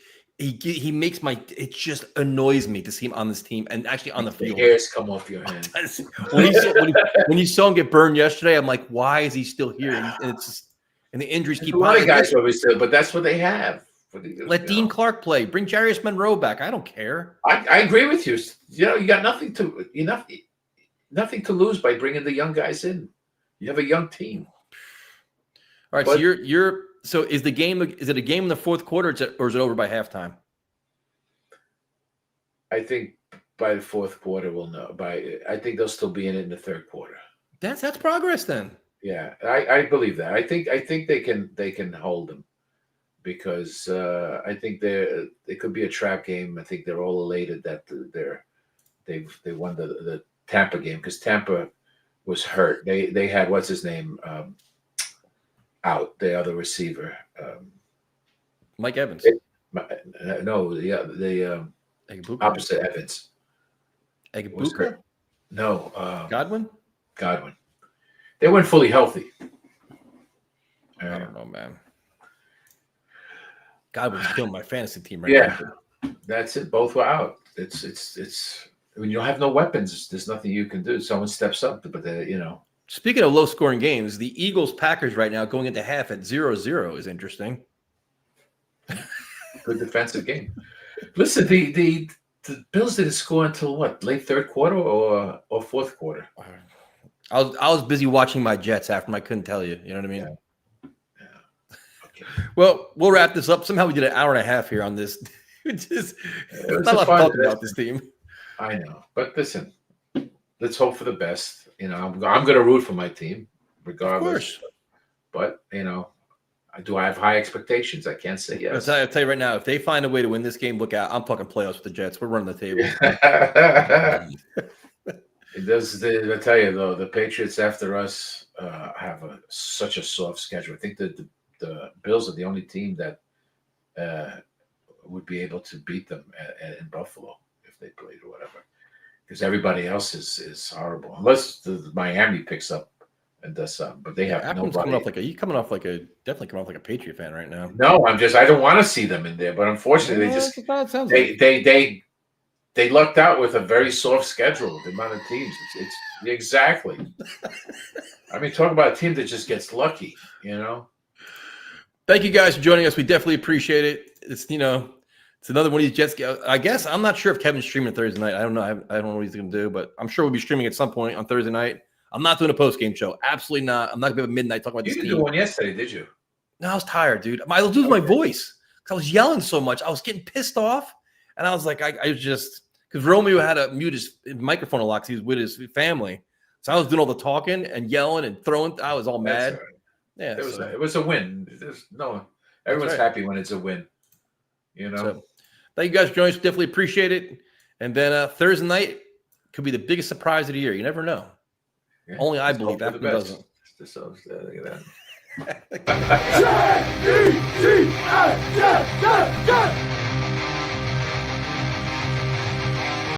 annoys me to see him on this team and actually on the field. The hairs come off your hand. when you saw him get burned yesterday, I'm like, why is he still here? And the injuries keep. A lot of guys always still, but that's what they have. Let Dean Clark play. Bring Jarius Monroe back. I don't care. I agree with you. You got nothing to lose by bringing the young guys in. You have a young team. All right, so so is it a game in the fourth quarter or is it over by halftime? I think by the fourth quarter we'll know. I think they'll still be in it in the third quarter. That's progress then. Yeah, I believe that. I think they can hold them, because I think it could be a trap game. I think they're all elated that they won the Tampa game, because Tampa was hurt. They had what's his name out, the other receiver, Mike Evans. The opposite Evans. Egbuka? No, Godwin. They weren't fully healthy. I don't know, man. Godwin's killing my fantasy team right now. Yeah, that's it. Both were out. It's when you don't have no weapons, there's nothing you can do. Someone steps up, but Speaking of low-scoring games, the Eagles-Packers right now going into half at 0-0 is interesting. Good defensive game. Listen, the Bills didn't score until what? Late third quarter or fourth quarter? I was busy watching my Jets after I couldn't tell you. You know what I mean? Yeah. Okay. Well, we'll wrap this up. Somehow we did an hour and a half here on this. It's not a lot to talk about this team. I know, but listen, let's hope for the best. You know, I'm going to root for my team, regardless. But you know, I have high expectations? I can't say yes. I'll tell you right now, if they find a way to win this game, look out. I'm talking playoffs with the Jets. We're running the table. It does. I tell you though, the Patriots after us have such a soft schedule. I think that the Bills are the only team that would be able to beat them in Buffalo if they played or whatever. Because everybody else is horrible, unless the Miami picks up and does something. But they have nobody. Definitely coming off like a Patriot fan right now. No, I don't want to see them in there. But unfortunately, they lucked out with a very soft schedule. The amount of teams, it's exactly. I mean, talk about a team that just gets lucky. You know. Thank you guys for joining us. We definitely appreciate it. It's it's another one of these Jets. I guess I'm not sure if Kevin's streaming Thursday night. I don't know. I don't know what he's going to do, but I'm sure we'll be streaming at some point on Thursday night. I'm not doing a post game show. Absolutely not. I'm not going to be at midnight talking about this team. You didn't do one yesterday, did you? No, I was tired, dude. I was losing my voice because I was yelling so much. I was getting pissed off, and I was like, I was just because Romeo had to mute his microphone a lot because he was with his family. So I was doing all the talking and yelling and throwing. I was all mad. Yeah, it was a win. Everyone's happy when it's a win. You know. So, thank you guys for joining us. Definitely appreciate it. And then Thursday night could be the biggest surprise of the year. You never know. Yeah, only I believe that doesn't. Look at that.